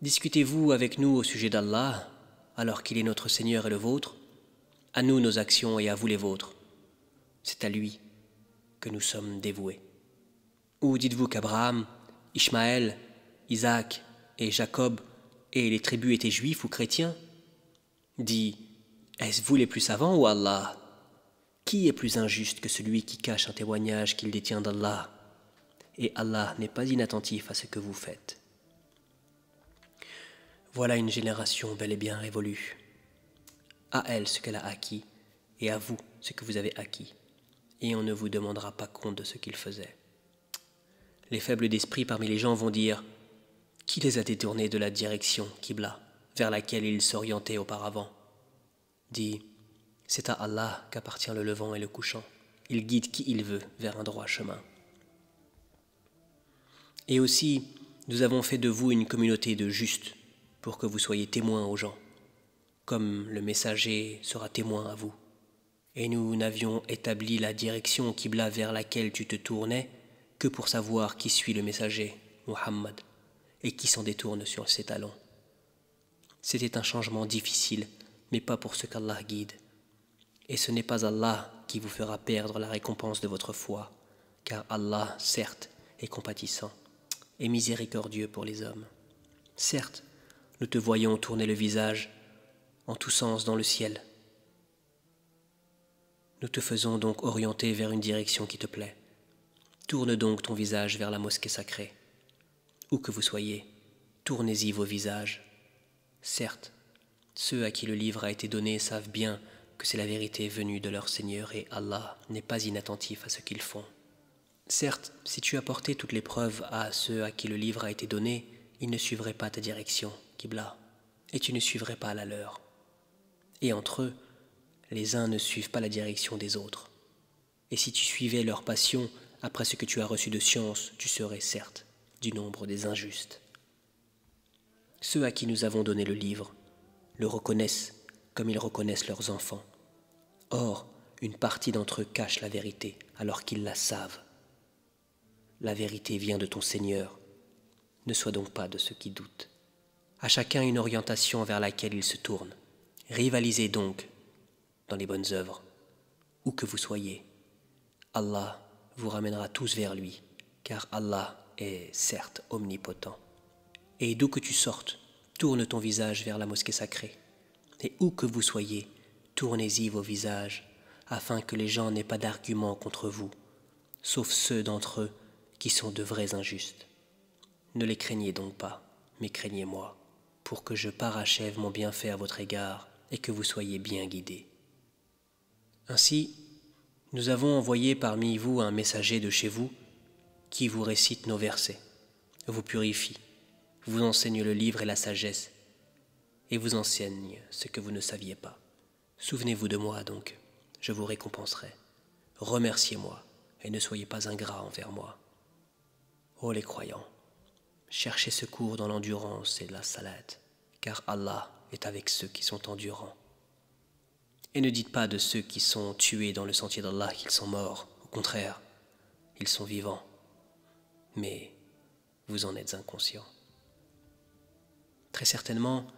discutez-vous avec nous au sujet d'Allah, alors qu'il est notre Seigneur et le vôtre? À nous nos actions et à vous les vôtres. C'est à lui que nous sommes dévoués. Ou dites-vous qu'Abraham, Ishmaël, Isaac et Jacob et les tribus étaient juifs ou chrétiens? Dis, est-ce vous les plus savants ou Allah? Qui est plus injuste que celui qui cache un témoignage qu'il détient d'Allah? Et Allah n'est pas inattentif à ce que vous faites. Voilà une génération bel et bien révolue. À elle ce qu'elle a acquis, et à vous ce que vous avez acquis. Et on ne vous demandera pas compte de ce qu'ils faisaient. Les faibles d'esprit parmi les gens vont dire, qui les a détournés de la direction Qibla, vers laquelle ils s'orientaient auparavant? Dis, c'est à Allah qu'appartient le levant et le couchant. Il guide qui il veut vers un droit chemin. Et aussi, nous avons fait de vous une communauté de justes, pour que vous soyez témoins aux gens, comme le messager sera témoin à vous. Et nous n'avions établi la direction Qibla vers laquelle tu te tournais que pour savoir qui suit le messager, Muhammad, et qui s'en détourne sur ses talons. C'était un changement difficile, mais pas pour ce qu'Allah guide. Et ce n'est pas Allah qui vous fera perdre la récompense de votre foi, car Allah, certes, est compatissant et miséricordieux pour les hommes. Certes, nous te voyons tourner le visage en tous sens dans le ciel. Nous te faisons donc orienter vers une direction qui te plaît. Tourne donc ton visage vers la mosquée sacrée. Où que vous soyez, tournez-y vos visages. Certes, ceux à qui le livre a été donné savent bien que c'est la vérité venue de leur Seigneur et Allah n'est pas inattentif à ce qu'ils font. Certes, si tu apportais toutes les preuves à ceux à qui le livre a été donné, ils ne suivraient pas ta direction, Qibla, et tu ne suivrais pas la leur. Et entre eux, les uns ne suivent pas la direction des autres. Et si tu suivais leur passion après ce que tu as reçu de science, tu serais certes du nombre des injustes. Ceux à qui nous avons donné le livre le reconnaissent comme ils reconnaissent leurs enfants. Or, une partie d'entre eux cache la vérité alors qu'ils la savent. La vérité vient de ton Seigneur. Ne sois donc pas de ceux qui doutent. À chacun une orientation vers laquelle il se tourne. Rivalisez donc dans les bonnes œuvres, où que vous soyez. Allah vous ramènera tous vers lui, car Allah est certes omnipotent. Et d'où que tu sortes, tourne ton visage vers la mosquée sacrée. Et où que vous soyez, tournez-y vos visages, afin que les gens n'aient pas d'arguments contre vous, sauf ceux d'entre eux qui sont de vrais injustes. Ne les craignez donc pas, mais craignez-moi, pour que je parachève mon bienfait à votre égard et que vous soyez bien guidés. Ainsi, nous avons envoyé parmi vous un messager de chez vous qui vous récite nos versets, vous purifie, vous enseigne le livre et la sagesse, et vous enseigne ce que vous ne saviez pas. Souvenez-vous de moi donc, je vous récompenserai. Remerciez-moi et ne soyez pas ingrats envers moi. Ô les croyants, cherchez secours dans l'endurance et la salat, car Allah est avec ceux qui sont endurants. Et ne dites pas de ceux qui sont tués dans le sentier d'Allah qu'ils sont morts, au contraire, ils sont vivants, mais vous en êtes inconscients. Très certainement,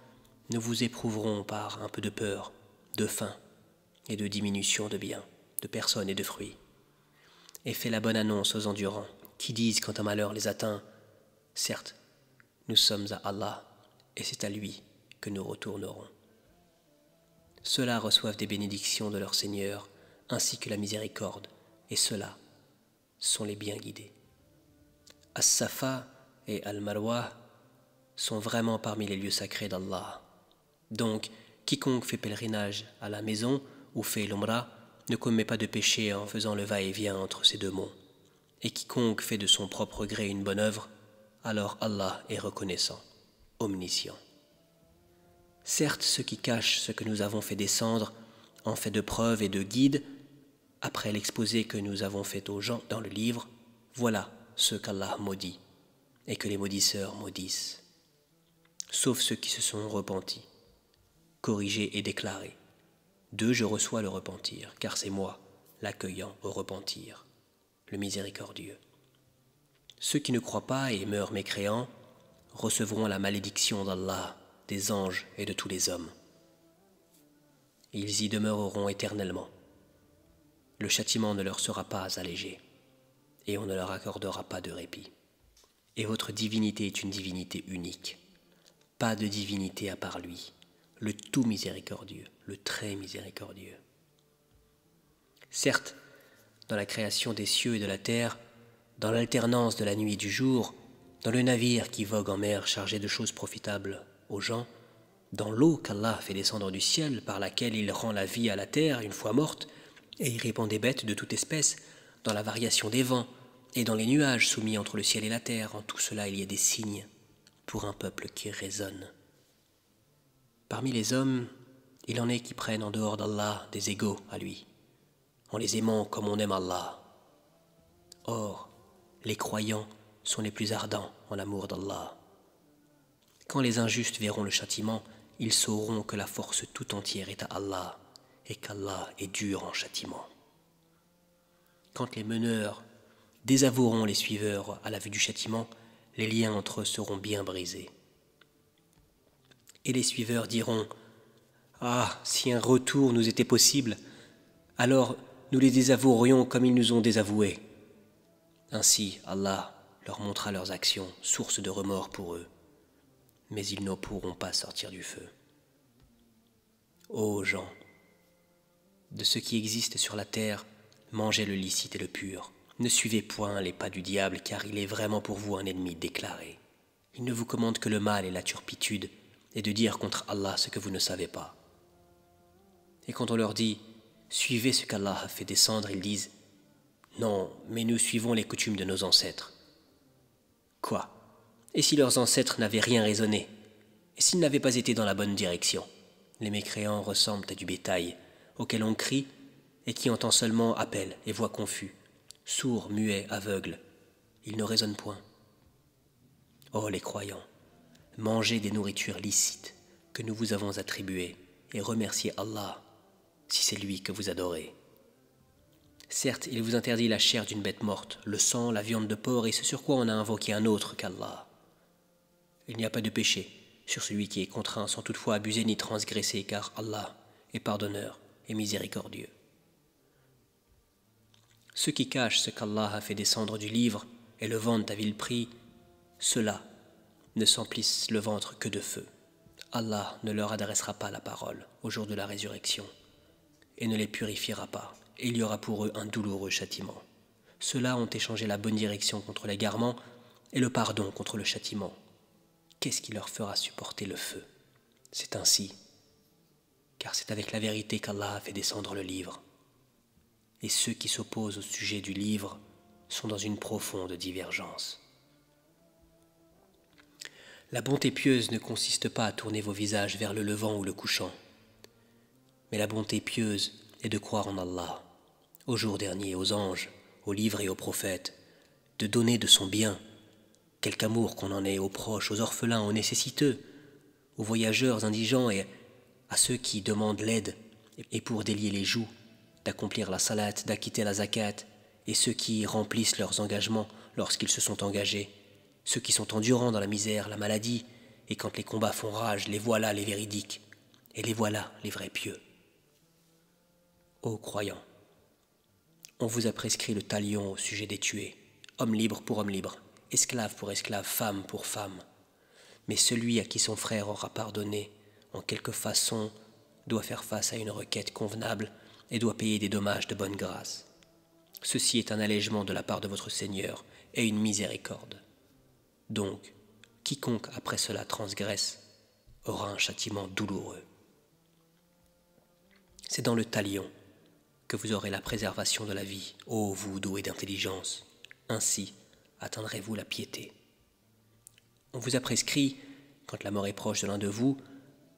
nous vous éprouverons par un peu de peur, de faim et de diminution de biens, de personnes et de fruits. Et fais la bonne annonce aux endurants qui disent quand un malheur les atteint, certes, nous sommes à Allah et c'est à lui que nous retournerons. Ceux-là reçoivent des bénédictions de leur Seigneur ainsi que la miséricorde, et ceux-là sont les bien guidés. As-Safa et Al-Marwa sont vraiment parmi les lieux sacrés d'Allah. Donc, quiconque fait pèlerinage à la maison ou fait l'Umrah ne commet pas de péché en faisant le va-et-vient entre ces deux monts. Et quiconque fait de son propre gré une bonne œuvre, alors Allah est reconnaissant, omniscient. Certes, ceux qui cachent ce que nous avons fait descendre en fait de preuves et de guides, après l'exposé que nous avons fait aux gens dans le livre, voilà ceux qu'Allah maudit et que les maudisseurs maudissent. Sauf ceux qui se sont repentis, corrigés et déclarés. D'eux je reçois le repentir, car c'est moi, l'accueillant au repentir, le miséricordieux. Ceux qui ne croient pas et meurent mécréants recevront la malédiction d'Allah, des anges et de tous les hommes. Ils y demeureront éternellement. Le châtiment ne leur sera pas allégé, et on ne leur accordera pas de répit. Et votre divinité est une divinité unique. Pas de divinité à part lui, le tout miséricordieux, le très miséricordieux. Certes, dans la création des cieux et de la terre, dans l'alternance de la nuit et du jour, dans le navire qui vogue en mer chargé de choses profitables aux gens, dans l'eau qu'Allah fait descendre du ciel par laquelle il rend la vie à la terre une fois morte, et y répand des bêtes de toute espèce, dans la variation des vents, et dans les nuages soumis entre le ciel et la terre, en tout cela il y a des signes pour un peuple qui raisonne. Parmi les hommes, il en est qui prennent en dehors d'Allah des égaux à lui, en les aimant comme on aime Allah. Or, les croyants sont les plus ardents en l'amour d'Allah. Quand les injustes verront le châtiment, ils sauront que la force tout entière est à Allah et qu'Allah est dur en châtiment. Quand les meneurs désavoueront les suiveurs à la vue du châtiment, les liens entre eux seront bien brisés. Et les suiveurs diront « Ah, si un retour nous était possible, alors nous les désavouerions comme ils nous ont désavoués. » Ainsi, Allah leur montrera leurs actions, source de remords pour eux, mais ils ne pourront pas sortir du feu. Ô gens, de ce qui existe sur la terre, mangez le licite et le pur. Ne suivez point les pas du diable, car il est vraiment pour vous un ennemi déclaré. Il ne vous commande que le mal et la turpitude, et de dire contre Allah ce que vous ne savez pas. Et quand on leur dit « Suivez ce qu'Allah a fait descendre », ils disent « Non, mais nous suivons les coutumes de nos ancêtres. » Quoi? Et si leurs ancêtres n'avaient rien raisonné? Et s'ils n'avaient pas été dans la bonne direction? Les mécréants ressemblent à du bétail, auquel on crie, et qui entend seulement appel et voix confus, sourds, muets, aveugles. Ils ne raisonnent point. Ô les croyants, mangez des nourritures licites que nous vous avons attribuées et remerciez Allah si c'est lui que vous adorez. Certes, il vous interdit la chair d'une bête morte, le sang, la viande de porc et ce sur quoi on a invoqué un autre qu'Allah. Il n'y a pas de péché sur celui qui est contraint sans toutefois abuser ni transgresser, car Allah est pardonneur et miséricordieux. Ceux qui cachent ce qu'Allah a fait descendre du livre et le vendent à vil prix, ceux-là ne s'emplissent le ventre que de feu. Allah ne leur adressera pas la parole au jour de la résurrection et ne les purifiera pas, et il y aura pour eux un douloureux châtiment. Ceux-là ont échangé la bonne direction contre l'égarement et le pardon contre le châtiment. Qu'est-ce qui leur fera supporter le feu? C'est ainsi, car c'est avec la vérité qu'Allah a fait descendre le livre. Et ceux qui s'opposent au sujet du livre sont dans une profonde divergence. La bonté pieuse ne consiste pas à tourner vos visages vers le levant ou le couchant, mais la bonté pieuse est de croire en Allah, au jour dernier, aux anges, aux livres et aux prophètes, de donner de son bien, Quelque amour qu'on en ait aux proches, aux orphelins, aux nécessiteux, aux voyageurs indigents et à ceux qui demandent l'aide et pour délier les joues, d'accomplir la salat, d'acquitter la zakat, et ceux qui remplissent leurs engagements lorsqu'ils se sont engagés, ceux qui sont endurants dans la misère, la maladie, et quand les combats font rage, les voilà les véridiques, et les voilà les vrais pieux. Ô croyants, on vous a prescrit le talion au sujet des tués, homme libre pour homme libre, esclave pour esclave, femme pour femme. Mais celui à qui son frère aura pardonné, en quelque façon, doit faire face à une requête convenable et doit payer des dommages de bonne grâce. Ceci est un allègement de la part de votre Seigneur et une miséricorde. Donc, quiconque après cela transgresse aura un châtiment douloureux. C'est dans le talion que vous aurez la préservation de la vie, ô vous doués d'intelligence. Ainsi atteindrez-vous la piété. On vous a prescrit, quand la mort est proche de l'un de vous,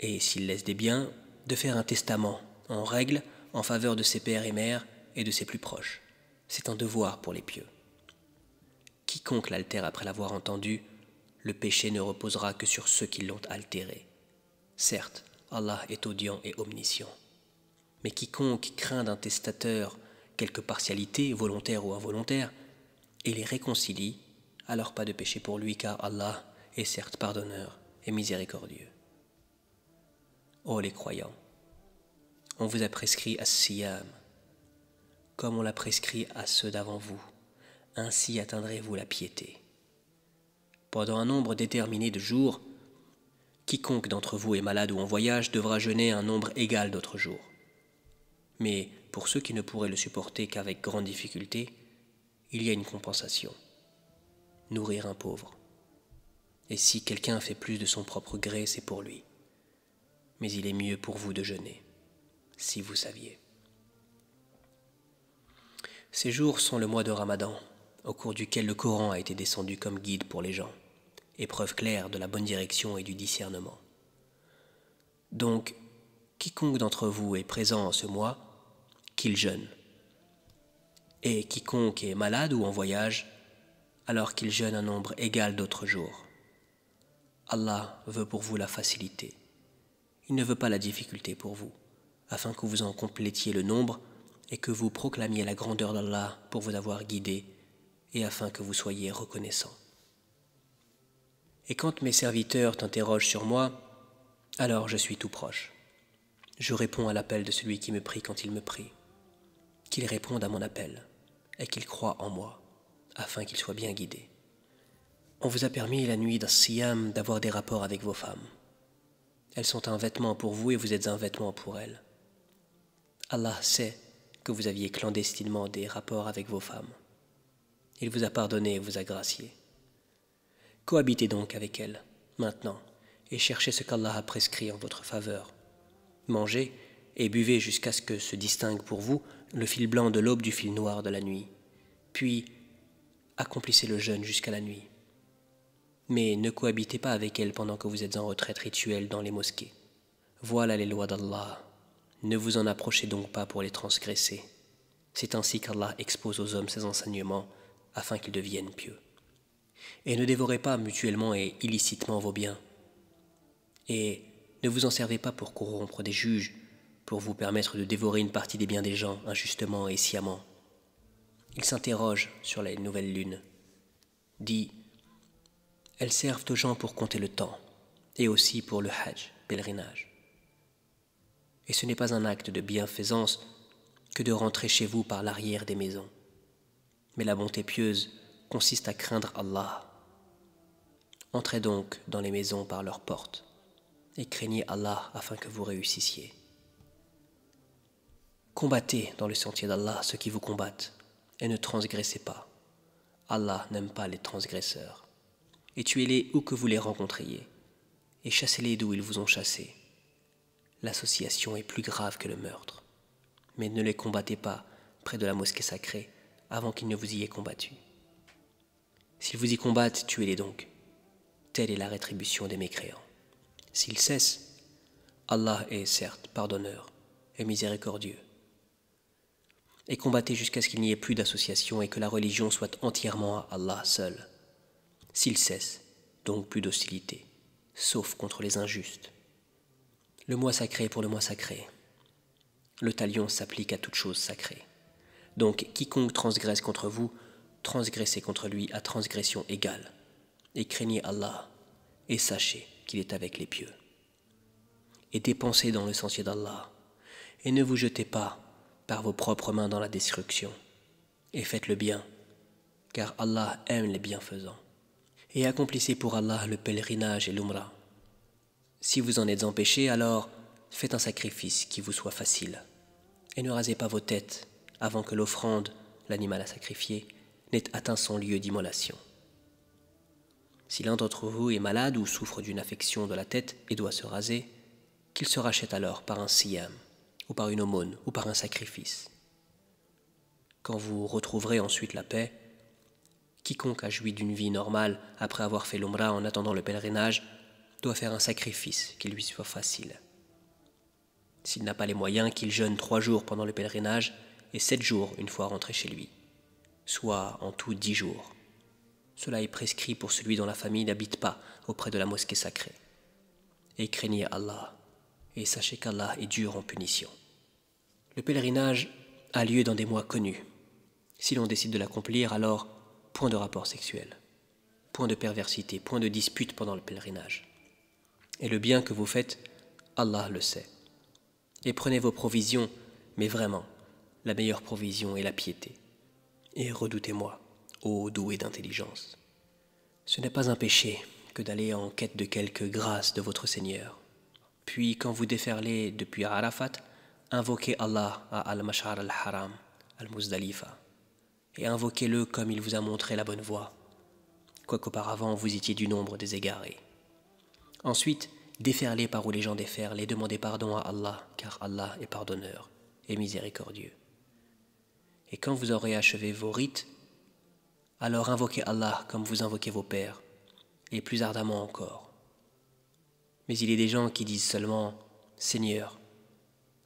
et s'il laisse des biens, de faire un testament, en règle, en faveur de ses pères et mères et de ses plus proches. C'est un devoir pour les pieux. Quiconque l'altère après l'avoir entendu, le péché ne reposera que sur ceux qui l'ont altéré. Certes, Allah est audient et omniscient. Mais quiconque craint d'un testateur quelque partialité, volontaire ou involontaire, et les réconcilie, alors pas de péché pour lui, car Allah est certes pardonneur et miséricordieux. Ô les croyants, on vous a prescrit as-siyam, comme on l'a prescrit à ceux d'avant vous, ainsi atteindrez-vous la piété. Pendant un nombre déterminé de jours, quiconque d'entre vous est malade ou en voyage devra jeûner un nombre égal d'autres jours. Mais pour ceux qui ne pourraient le supporter qu'avec grande difficulté, il y a une compensation. Nourrir un pauvre. Et si quelqu'un fait plus de son propre gré, c'est pour lui. Mais il est mieux pour vous de jeûner, si vous saviez. Ces jours sont le mois de Ramadan, au cours duquel le Coran a été descendu comme guide pour les gens, épreuve claire de la bonne direction et du discernement. Donc, quiconque d'entre vous est présent en ce mois, qu'il jeûne. Et quiconque est malade ou en voyage, alors qu'il jeûne un nombre égal d'autres jours. Allah veut pour vous la facilité. Il ne veut pas la difficulté pour vous, afin que vous en complétiez le nombre et que vous proclamiez la grandeur d'Allah pour vous avoir guidé et afin que vous soyez reconnaissants. Et quand mes serviteurs t'interrogent sur moi, alors je suis tout proche. Je réponds à l'appel de celui qui me prie quand il me prie. Qu'il réponde à mon appel et qu'il croie en moi, afin qu'il soit bien guidé. On vous a permis la nuit d'as-siyam d'avoir des rapports avec vos femmes. Elles sont un vêtement pour vous et vous êtes un vêtement pour elles. Allah sait que vous aviez clandestinement des rapports avec vos femmes. Il vous a pardonné et vous a gracié. Cohabitez donc avec elles, maintenant, et cherchez ce qu'Allah a prescrit en votre faveur. Mangez et buvez jusqu'à ce que se distingue pour vous le fil blanc de l'aube du fil noir de la nuit. Puis, accomplissez le jeûne jusqu'à la nuit. Mais ne cohabitez pas avec elles pendant que vous êtes en retraite rituelle dans les mosquées. Voilà les lois d'Allah. Ne vous en approchez donc pas pour les transgresser. C'est ainsi qu'Allah expose aux hommes ses enseignements afin qu'ils deviennent pieux. Et ne dévorez pas mutuellement et illicitement vos biens. Et ne vous en servez pas pour corrompre des juges, pour vous permettre de dévorer une partie des biens des gens injustement et sciemment. Ils s'interrogent sur les nouvelles lunes. Dit, elles servent aux gens pour compter le temps, et aussi pour le hajj, pèlerinage. Et ce n'est pas un acte de bienfaisance que de rentrer chez vous par l'arrière des maisons. Mais la bonté pieuse consiste à craindre Allah. Entrez donc dans les maisons par leurs portes, et craignez Allah afin que vous réussissiez. Combattez dans le sentier d'Allah ceux qui vous combattent, et ne transgressez pas. Allah n'aime pas les transgresseurs. Et tuez-les où que vous les rencontriez, et chassez-les d'où ils vous ont chassés. L'association est plus grave que le meurtre, mais ne les combattez pas près de la mosquée sacrée avant qu'ils ne vous y aient combattu. S'ils vous y combattent, tuez-les donc. Telle est la rétribution des mécréants. S'ils cessent, Allah est certes pardonneur et miséricordieux. Et combattez jusqu'à ce qu'il n'y ait plus d'association et que la religion soit entièrement à Allah seul. s'il cesse, donc plus d'hostilité, sauf contre les injustes. Le mois sacré pour le mois sacré. Le talion s'applique à toute chose sacrée. Donc quiconque transgresse contre vous, transgressez contre lui à transgression égale. Et craignez Allah, et sachez qu'il est avec les pieux. Et dépensez dans le sentier d'Allah, et ne vous jetez pas par vos propres mains dans la destruction. Et faites le bien, car Allah aime les bienfaisants. Et accomplissez pour Allah le pèlerinage et l'umrah. Si vous en êtes empêché, alors faites un sacrifice qui vous soit facile. Et ne rasez pas vos têtes avant que l'offrande, l'animal à sacrifier, n'ait atteint son lieu d'immolation. Si l'un d'entre vous est malade ou souffre d'une affection de la tête et doit se raser, qu'il se rachète alors par un siyam, ou par une aumône, ou par un sacrifice. Quand vous retrouverez ensuite la paix, quiconque a joui d'une vie normale après avoir fait l'umrah en attendant le pèlerinage doit faire un sacrifice qui lui soit facile. S'il n'a pas les moyens, qu'il jeûne 3 jours pendant le pèlerinage et 7 jours une fois rentré chez lui, soit en tout 10 jours. Cela est prescrit pour celui dont la famille n'habite pas auprès de la mosquée sacrée. Et craignez Allah, et sachez qu'Allah est dur en punition. Le pèlerinage a lieu dans des mois connus. Si l'on décide de l'accomplir, alors point de rapport sexuel, point de perversité, point de dispute pendant le pèlerinage. Et le bien que vous faites, Allah le sait. Et prenez vos provisions, mais vraiment, la meilleure provision est la piété. Et redoutez-moi, ô doué d'intelligence. Ce n'est pas un péché que d'aller en quête de quelque grâce de votre Seigneur. Puis, quand vous déferlez depuis Arafat, invoquez Allah à Al-Mash'ar al-Haram, Al-Muzdalifa, et invoquez-le comme il vous a montré la bonne voie, quoiqu'auparavant vous étiez du nombre des égarés. Ensuite, déferlez par où les gens déferlent et demandez pardon à Allah, car Allah est pardonneur et miséricordieux. Et quand vous aurez achevé vos rites, alors invoquez Allah comme vous invoquez vos pères, et plus ardemment encore. Mais il y a des gens qui disent seulement « Seigneur,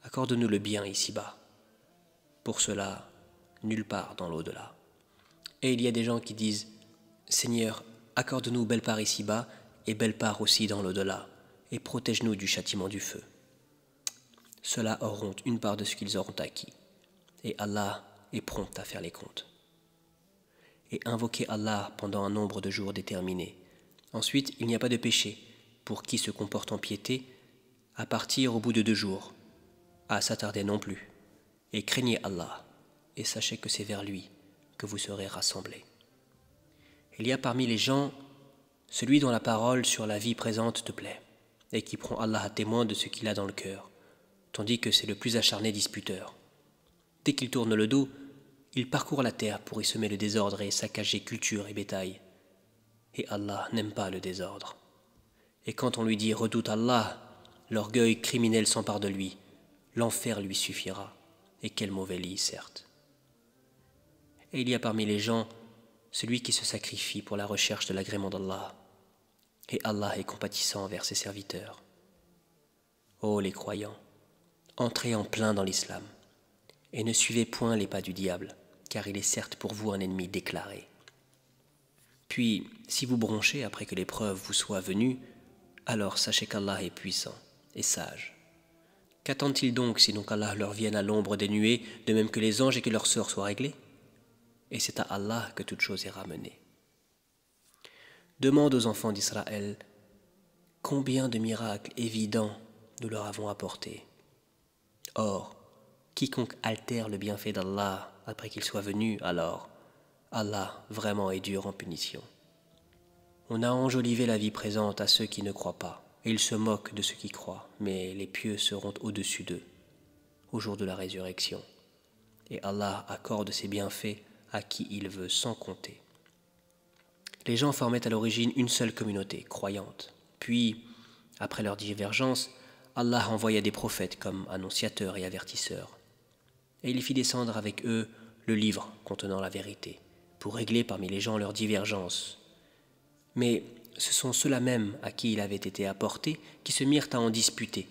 accorde-nous le bien ici-bas ». Pour cela, nulle part dans l'au-delà. Et il y a des gens qui disent « Seigneur, accorde-nous belle part ici-bas et belle part aussi dans l'au-delà, et protège-nous du châtiment du feu ». Ceux-là auront une part de ce qu'ils auront acquis, et Allah est prompt à faire les comptes. Et invoquez Allah pendant un nombre de jours déterminé. Ensuite, il n'y a pas de péché pour qui se comporte en piété à partir au bout de 2 jours, à s'attarder non plus. Et craignez Allah, et sachez que c'est vers lui que vous serez rassemblés. Il y a parmi les gens celui dont la parole sur la vie présente te plaît, et qui prend Allah à témoin de ce qu'il a dans le cœur, tandis que c'est le plus acharné disputeur. Dès qu'il tourne le dos, il parcourt la terre pour y semer le désordre et saccager culture et bétail. Et Allah n'aime pas le désordre. Et quand on lui dit « redoute Allah », l'orgueil criminel s'empare de lui, l'enfer lui suffira, et quel mauvais lit, certes. Et il y a parmi les gens celui qui se sacrifie pour la recherche de l'agrément d'Allah, et Allah est compatissant envers ses serviteurs. Ô les croyants, entrez en plein dans l'islam, et ne suivez point les pas du diable, car il est certes pour vous un ennemi déclaré. Puis, si vous bronchez après que l'épreuve vous soit venue, alors sachez qu'Allah est puissant et sage. Qu'attendent-ils donc sinon qu'Allah leur vienne à l'ombre des nuées, de même que les anges et que leur sort soit réglé? Et c'est à Allah que toute chose est ramenée. Demande aux enfants d'Israël combien de miracles évidents nous leur avons apportés. Or, quiconque altère le bienfait d'Allah après qu'il soit venu, alors Allah vraiment est dur en punition. On a enjolivé la vie présente à ceux qui ne croient pas, et ils se moquent de ceux qui croient, mais les pieux seront au-dessus d'eux, au jour de la résurrection. Et Allah accorde ses bienfaits à qui il veut sans compter. Les gens formaient à l'origine une seule communauté, croyante. Puis, après leur divergence, Allah envoya des prophètes comme annonciateurs et avertisseurs. Et il fit descendre avec eux le livre contenant la vérité, pour régler parmi les gens leurs divergences. Mais ce sont ceux-là même à qui il avait été apporté qui se mirent à en disputer,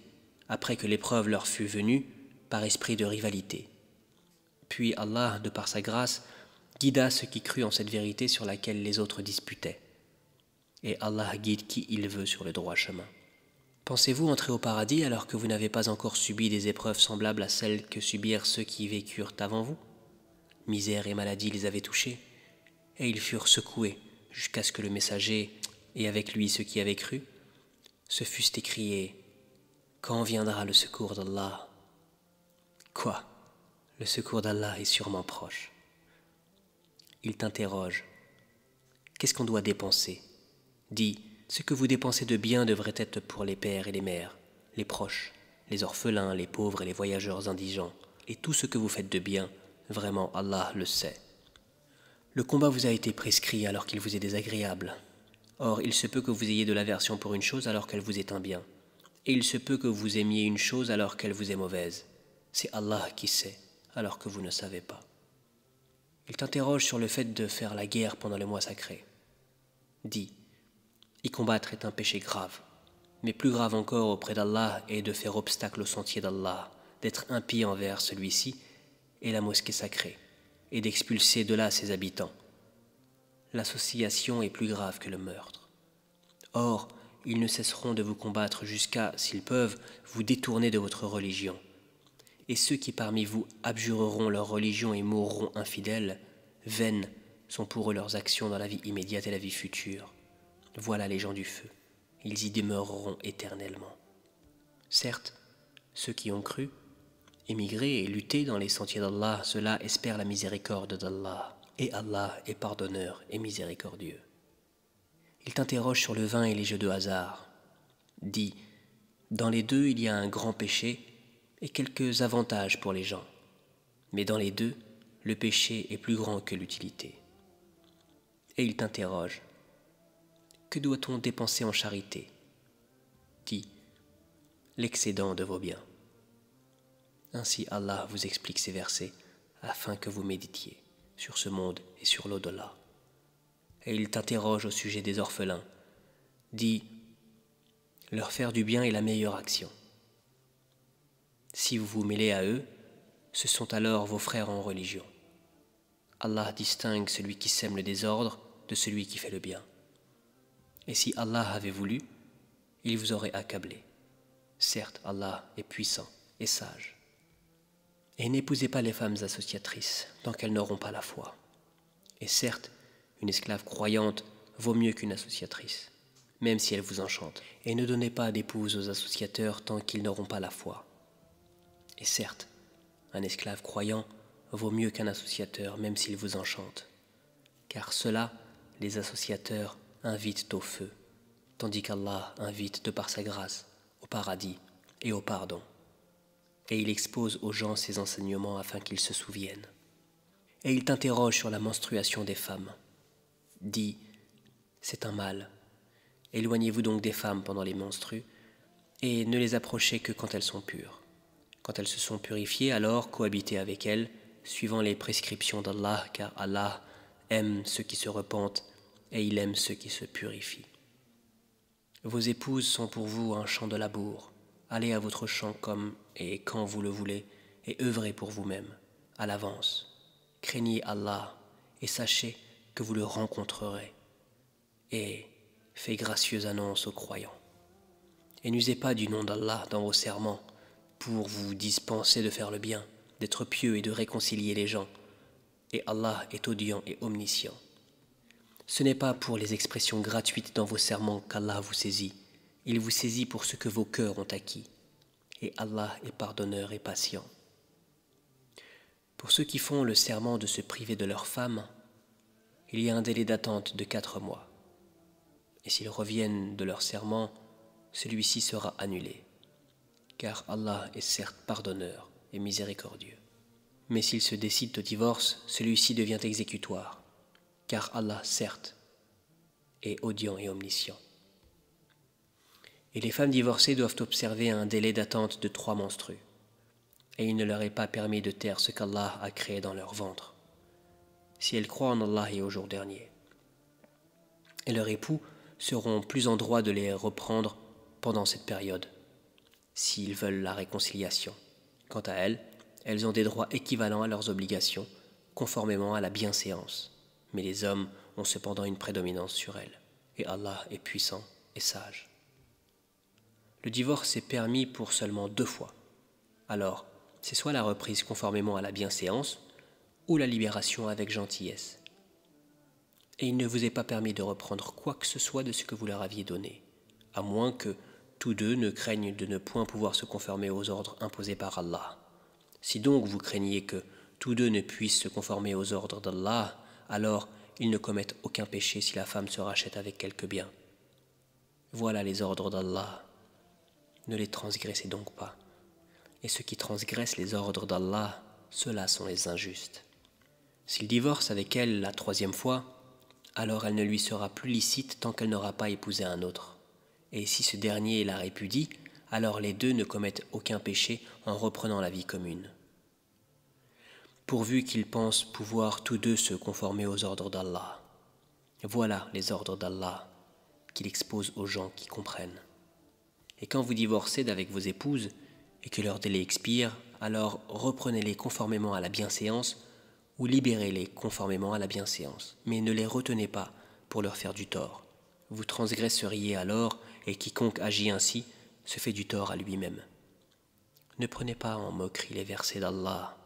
après que l'épreuve leur fut venue, par esprit de rivalité. Puis Allah, de par sa grâce, guida ceux qui crurent en cette vérité sur laquelle les autres disputaient, et Allah guide qui il veut sur le droit chemin. Pensez-vous entrer au paradis alors que vous n'avez pas encore subi des épreuves semblables à celles que subirent ceux qui y vécurent avant vous? Misère et maladie les avaient touchés, et ils furent secoués jusqu'à ce que le messager, et avec lui ceux qui avaient cru, se fussent écriés « Quand viendra le secours d'Allah ?» Quoi? Le secours d'Allah est sûrement proche. Il t'interroge. Qu'est-ce qu'on doit dépenser? Dis, ce que vous dépensez de bien devrait être pour les pères et les mères, les proches, les orphelins, les pauvres et les voyageurs indigents. Et tout ce que vous faites de bien, vraiment Allah le sait. Le combat vous a été prescrit alors qu'il vous est désagréable. Or, il se peut que vous ayez de l'aversion pour une chose alors qu'elle vous est un bien. Et il se peut que vous aimiez une chose alors qu'elle vous est mauvaise. C'est Allah qui sait, alors que vous ne savez pas. Il t'interroge sur le fait de faire la guerre pendant le mois sacré. Dis, y combattre est un péché grave, mais plus grave encore auprès d'Allah est de faire obstacle au sentier d'Allah, d'être impie envers celui-ci et la mosquée sacrée, et d'expulser de là ses habitants. L'association est plus grave que le meurtre. Or, ils ne cesseront de vous combattre jusqu'à, s'ils peuvent, vous détourner de votre religion. Et ceux qui parmi vous abjureront leur religion et mourront infidèles, vaines sont pour eux leurs actions dans la vie immédiate et la vie future. Voilà les gens du feu, ils y demeureront éternellement. Certes, ceux qui ont cru, émigré et lutté dans les sentiers d'Allah, ceux-là espèrent la miséricorde d'Allah, et Allah est pardonneur et miséricordieux. Il t'interroge sur le vin et les jeux de hasard. Dis, dans les deux il y a un grand péché et quelques avantages pour les gens, mais dans les deux, le péché est plus grand que l'utilité. Et il t'interroge. Que doit-on dépenser en charité? Dis, l'excédent de vos biens. Ainsi Allah vous explique ces versets afin que vous méditiez sur ce monde et sur l'au-delà. Et il t'interroge au sujet des orphelins. Dis, leur faire du bien est la meilleure action. Si vous vous mêlez à eux, ce sont alors vos frères en religion. Allah distingue celui qui sème le désordre de celui qui fait le bien. Et si Allah avait voulu, il vous aurait accablé. Certes, Allah est puissant et sage. Et n'épousez pas les femmes associatrices tant qu'elles n'auront pas la foi. Et certes, une esclave croyante vaut mieux qu'une associatrice, même si elle vous enchante. Et ne donnez pas d'épouse aux associateurs tant qu'ils n'auront pas la foi. Et certes, un esclave croyant vaut mieux qu'un associateur, même s'il vous enchante. Car ceux-là, les associateurs, invitent au feu, tandis qu'Allah invite de par sa grâce au paradis et au pardon. Et il expose aux gens ses enseignements afin qu'ils se souviennent. Et il t'interroge sur la menstruation des femmes. Dis, c'est un mal. Éloignez-vous donc des femmes pendant les menstrues, et ne les approchez que quand elles sont pures. Quand elles se sont purifiées, alors cohabitez avec elles, suivant les prescriptions d'Allah, car Allah aime ceux qui se repentent et il aime ceux qui se purifient. Vos épouses sont pour vous un champ de labour. Allez à votre champ comme et quand vous le voulez, et œuvrez pour vous-même, à l'avance. Craignez Allah, et sachez que vous le rencontrerez. Et faites gracieuse annonce aux croyants. Et n'usez pas du nom d'Allah dans vos serments, pour vous dispenser de faire le bien, d'être pieux et de réconcilier les gens. Et Allah est audient et omniscient. Ce n'est pas pour les expressions gratuites dans vos serments qu'Allah vous saisit. Il vous saisit pour ce que vos cœurs ont acquis. Et Allah est pardonneur et patient. Pour ceux qui font le serment de se priver de leurs femmes, il y a un délai d'attente de 4 mois. Et s'ils reviennent de leur serment, celui-ci sera annulé. Car Allah est certes pardonneur et miséricordieux. Mais s'ils se décident au divorce, celui-ci devient exécutoire. Car Allah, certes, est audient et omniscient. Et les femmes divorcées doivent observer un délai d'attente de 3 menstrues. Et il ne leur est pas permis de taire ce qu'Allah a créé dans leur ventre, si elles croient en Allah et au jour dernier. Et leurs époux seront plus en droit de les reprendre pendant cette période, s'ils veulent la réconciliation. Quant à elles, elles ont des droits équivalents à leurs obligations, conformément à la bienséance. Mais les hommes ont cependant une prédominance sur elles. et Allah est puissant et sage. Le divorce est permis pour seulement 2 fois. Alors, c'est soit la reprise conformément à la bienséance, ou la libération avec gentillesse. Et il ne vous est pas permis de reprendre quoi que ce soit de ce que vous leur aviez donné, à moins que tous deux ne craignent de ne point pouvoir se conformer aux ordres imposés par Allah. Si donc vous craignez que tous deux ne puissent se conformer aux ordres d'Allah, alors ils ne commettent aucun péché si la femme se rachète avec quelque bien. Voilà les ordres d'Allah. Ne les transgressez donc pas. Et ceux qui transgressent les ordres d'Allah, ceux-là sont les injustes. S'il divorce avec elle la 3e fois, alors elle ne lui sera plus licite tant qu'elle n'aura pas épousé un autre. Et si ce dernier la répudie, alors les deux ne commettent aucun péché en reprenant la vie commune. Pourvu qu'ils pensent pouvoir tous deux se conformer aux ordres d'Allah. Voilà les ordres d'Allah qu'il expose aux gens qui comprennent. Et quand vous divorcez d'avec vos épouses et que leur délai expire, alors reprenez-les conformément à la bienséance ou libérez-les conformément à la bienséance, mais ne les retenez pas pour leur faire du tort. Vous transgresseriez alors, et quiconque agit ainsi se fait du tort à lui-même. Ne prenez pas en moquerie les versets d'Allah,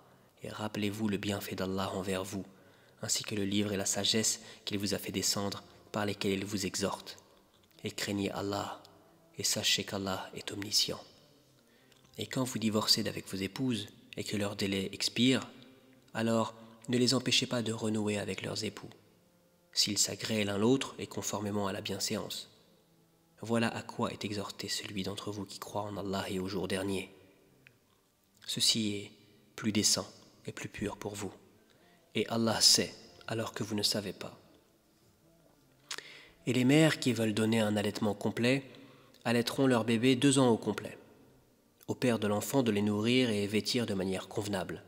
et rappelez-vous le bienfait d'Allah envers vous, ainsi que le livre et la sagesse qu'il vous a fait descendre, par lesquels il vous exhorte. Et craignez Allah, et sachez qu'Allah est omniscient. Et quand vous divorcez d'avec vos épouses, et que leur délai expire, alors ne les empêchez pas de renouer avec leurs époux, s'ils s'agréent l'un l'autre et conformément à la bienséance. Voilà à quoi est exhorté celui d'entre vous qui croit en Allah et au jour dernier. Ceci est plus décent et plus pur pour vous. Et Allah sait, alors que vous ne savez pas. Et les mères qui veulent donner un allaitement complet allaiteront leur bébé 2 ans au complet. Au père de l'enfant de les nourrir et vêtir de manière convenable.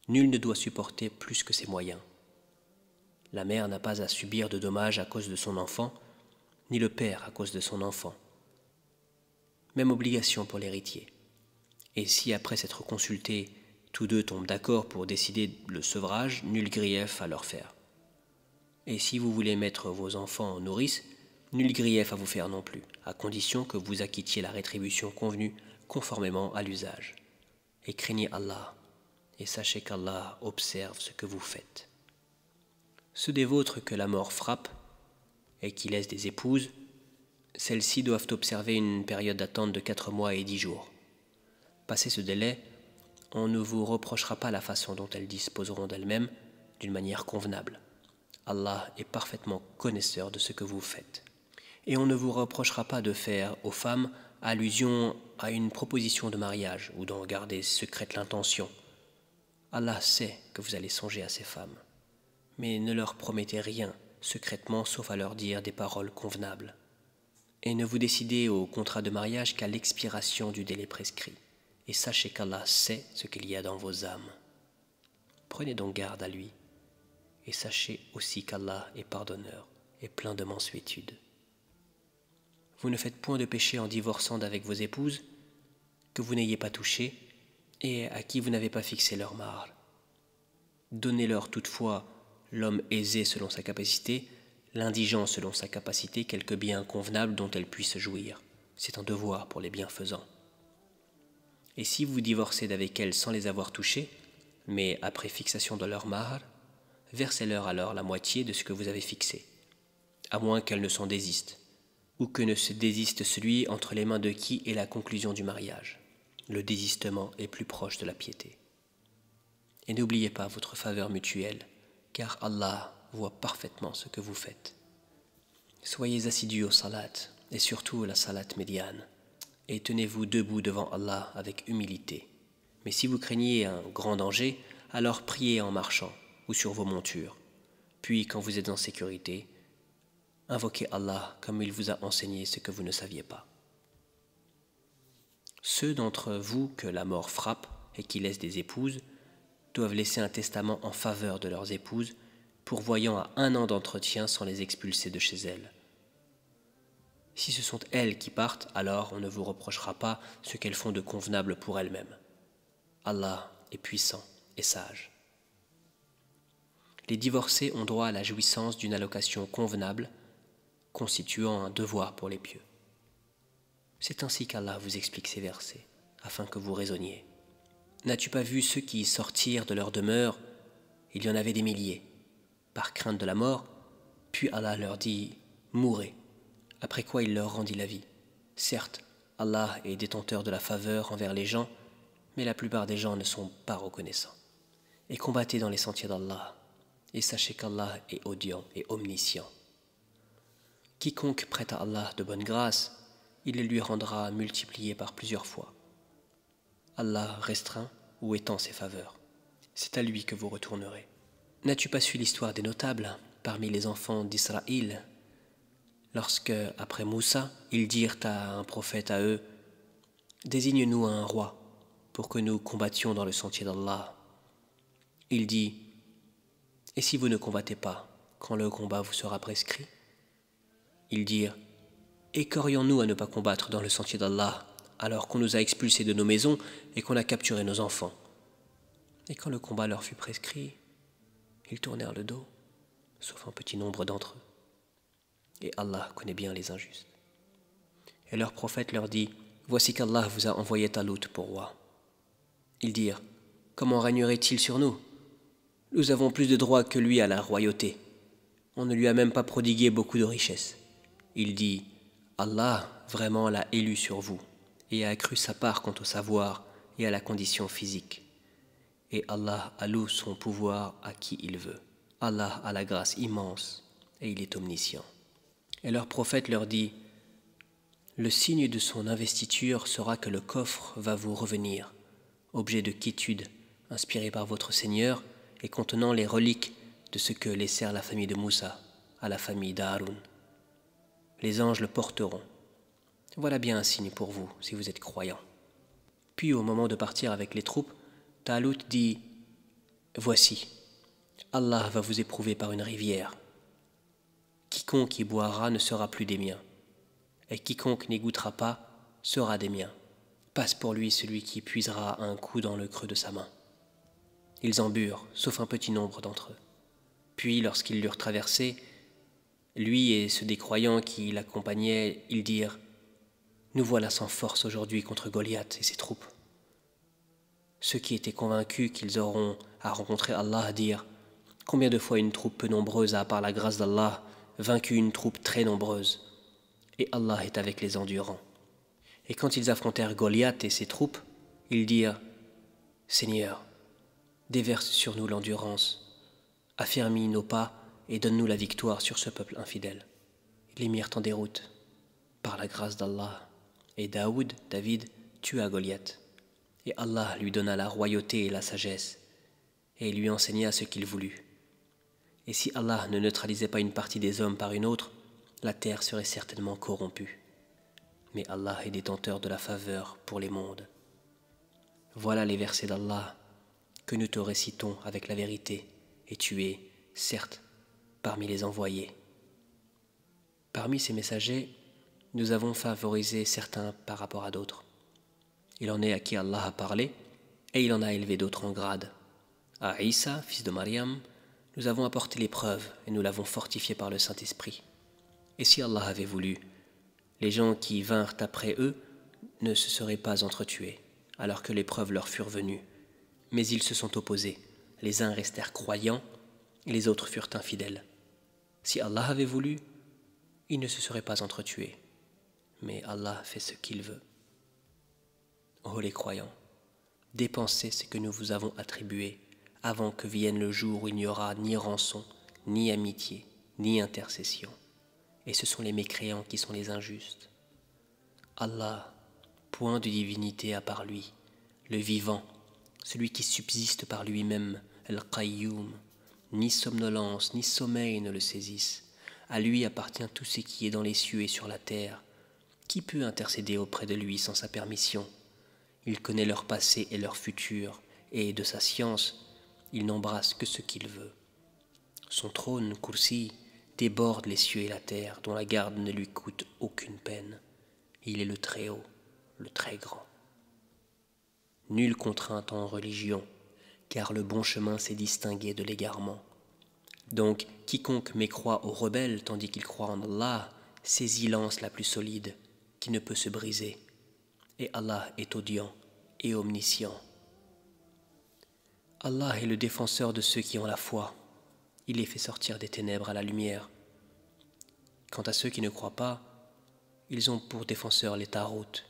Nul ne doit supporter plus que ses moyens. La mère n'a pas à subir de dommages à cause de son enfant, ni le père à cause de son enfant. Même obligation pour l'héritier. Et si après s'être consultés, tous deux tombent d'accord pour décider le sevrage, nul grief à leur faire. Et si vous voulez mettre vos enfants en nourrice, nul grief à vous faire non plus, à condition que vous acquittiez la rétribution convenue conformément à l'usage. Et craignez Allah, et sachez qu'Allah observe ce que vous faites. Ceux des vôtres que la mort frappe, et qui laissent des épouses, celles-ci doivent observer une période d'attente de 4 mois et 10 jours. Passé ce délai, on ne vous reprochera pas la façon dont elles disposeront d'elles-mêmes d'une manière convenable. Allah est parfaitement connaisseur de ce que vous faites. Et on ne vous reprochera pas de faire aux femmes allusion à une proposition de mariage ou d'en garder secrète l'intention. Allah sait que vous allez songer à ces femmes, mais ne leur promettez rien secrètement sauf à leur dire des paroles convenables. Et ne vous décidez au contrat de mariage qu'à l'expiration du délai prescrit. Et sachez qu'Allah sait ce qu'il y a dans vos âmes. Prenez donc garde à lui, et sachez aussi qu'Allah est pardonneur et plein de mansuétude. Vous ne faites point de péché en divorçant d'avec vos épouses, que vous n'ayez pas touché, et à qui vous n'avez pas fixé leur mahar. Donnez-leur toutefois, l'homme aisé selon sa capacité, l'indigent selon sa capacité, quelque bien convenable dont elles puissent jouir. C'est un devoir pour les bienfaisants. Et si vous divorcez d'avec elles sans les avoir touchées, mais après fixation de leur mahar, versez-leur alors la moitié de ce que vous avez fixé, à moins qu'elles ne s'en désistent, ou que ne se désiste celui entre les mains de qui est la conclusion du mariage. Le désistement est plus proche de la piété. Et n'oubliez pas votre faveur mutuelle, car Allah voit parfaitement ce que vous faites. Soyez assidus au salat, et surtout à la salat médiane, et tenez-vous debout devant Allah avec humilité. Mais si vous craignez un grand danger, alors priez en marchant ou sur vos montures. Puis, quand vous êtes en sécurité, invoquez Allah comme il vous a enseigné ce que vous ne saviez pas. Ceux d'entre vous que la mort frappe et qui laissent des épouses doivent laisser un testament en faveur de leurs épouses, pourvoyant à 1 an d'entretien sans les expulser de chez elles. Si ce sont elles qui partent, alors on ne vous reprochera pas ce qu'elles font de convenable pour elles-mêmes. Allah est puissant et sage. Les divorcés ont droit à la jouissance d'une allocation convenable, constituant un devoir pour les pieux. C'est ainsi qu'Allah vous explique ces versets, afin que vous raisonniez. N'as-tu pas vu ceux qui sortirent de leur demeure? Il y en avait des milliers, par crainte de la mort, puis Allah leur dit « Mourez », après quoi il leur rendit la vie. Certes, Allah est détenteur de la faveur envers les gens, mais la plupart des gens ne sont pas reconnaissants. Et combattez dans les sentiers d'Allah, et sachez qu'Allah est audient et omniscient. Quiconque prête à Allah de bonne grâce, il les lui rendra multipliées par plusieurs fois. Allah restreint ou étend ses faveurs. C'est à lui que vous retournerez. N'as-tu pas su l'histoire des notables parmi les enfants d'Israël, lorsque, après Moussa, ils dirent à un prophète à eux, « Désigne-nous un roi pour que nous combattions dans le sentier d'Allah. » Il dit, « Et si vous ne combattez pas, quand le combat vous sera prescrit ?» Ils dirent, « Et qu'aurions-nous à ne pas combattre dans le sentier d'Allah, alors qu'on nous a expulsés de nos maisons et qu'on a capturé nos enfants ?» Et quand le combat leur fut prescrit, ils tournèrent le dos, sauf un petit nombre d'entre eux. Et Allah connaît bien les injustes. Et leur prophète leur dit, « Voici qu'Allah vous a envoyé Talout pour roi. » Ils dirent, « Comment régnerait-il sur nous? Nous avons plus de droits que lui à la royauté. On ne lui a même pas prodigué beaucoup de richesses. » Il dit, « Allah vraiment l'a élu sur vous et a accru sa part quant au savoir et à la condition physique. Et Allah alloue son pouvoir à qui il veut. Allah a la grâce immense et il est omniscient. » Et leur prophète leur dit, « Le signe de son investiture sera que le coffre va vous revenir, objet de quiétude, inspiré par votre Seigneur et contenant les reliques de ce que laissèrent la famille de Moussa à la famille d'Haroun. Les anges le porteront. Voilà bien un signe pour vous, si vous êtes croyants. » Puis au moment de partir avec les troupes, Talout dit, « Voici, Allah va vous éprouver par une rivière. Quiconque y boira ne sera plus des miens, et quiconque n'y goûtera pas sera des miens. Passe pour lui celui qui puisera un coup dans le creux de sa main. » Ils en burent, sauf un petit nombre d'entre eux. Puis, lorsqu'ils l'eurent traversé, lui et ceux des croyants qui l'accompagnaient, ils dirent, « Nous voilà sans force aujourd'hui contre Goliath et ses troupes. » Ceux qui étaient convaincus qu'ils auront à rencontrer Allah dirent, « Combien de fois une troupe peu nombreuse a, par la grâce d'Allah, vaincu une troupe très nombreuse, et Allah est avec les endurants. » Et quand ils affrontèrent Goliath et ses troupes, ils dirent, « Seigneur, déverse sur nous l'endurance, affermis nos pas et donne-nous la victoire sur ce peuple infidèle. » Ils les mirent en déroute, par la grâce d'Allah, et David, tua Goliath. Et Allah lui donna la royauté et la sagesse, et il lui enseigna ce qu'il voulut. Et si Allah ne neutralisait pas une partie des hommes par une autre, la terre serait certainement corrompue. Mais Allah est détenteur de la faveur pour les mondes. Voilà les versets d'Allah que nous te récitons avec la vérité, et tu es, certes, parmi les envoyés. Parmi ces messagers, nous avons favorisé certains par rapport à d'autres. Il en est à qui Allah a parlé, et il en a élevé d'autres en grade. À Isa, fils de Maryam, nous avons apporté l'épreuve et nous l'avons fortifié par le Saint-Esprit. Et si Allah avait voulu, les gens qui vinrent après eux ne se seraient pas entretués, alors que l'épreuve leur furent venue. Mais ils se sont opposés, les uns restèrent croyants et les autres furent infidèles. Si Allah avait voulu, ils ne se seraient pas entretués, mais Allah fait ce qu'il veut. Ô les croyants, dépensez ce que nous vous avons attribué avant que vienne le jour où il n'y aura ni rançon, ni amitié, ni intercession. Et ce sont les mécréants qui sont les injustes. Allah, point de divinité à part lui, le vivant, celui qui subsiste par lui-même, Al-Qayyum, ni somnolence, ni sommeil ne le saisissent. À lui appartient tout ce qui est dans les cieux et sur la terre. Qui peut intercéder auprès de lui sans sa permission? Il connaît leur passé et leur futur, et de sa science, il n'embrasse que ce qu'il veut. Son trône, Kursi, déborde les cieux et la terre, dont la garde ne lui coûte aucune peine. Il est le Très-Haut, le Très-Grand. Nulle contrainte en religion, car le bon chemin s'est distingué de l'égarement. Donc, quiconque mécroit aux rebelles tandis qu'il croit en Allah, saisit l'anse la plus solide qui ne peut se briser, et Allah est audient et omniscient. Allah est le défenseur de ceux qui ont la foi. Il les fait sortir des ténèbres à la lumière. Quant à ceux qui ne croient pas, ils ont pour défenseurs les taroutes,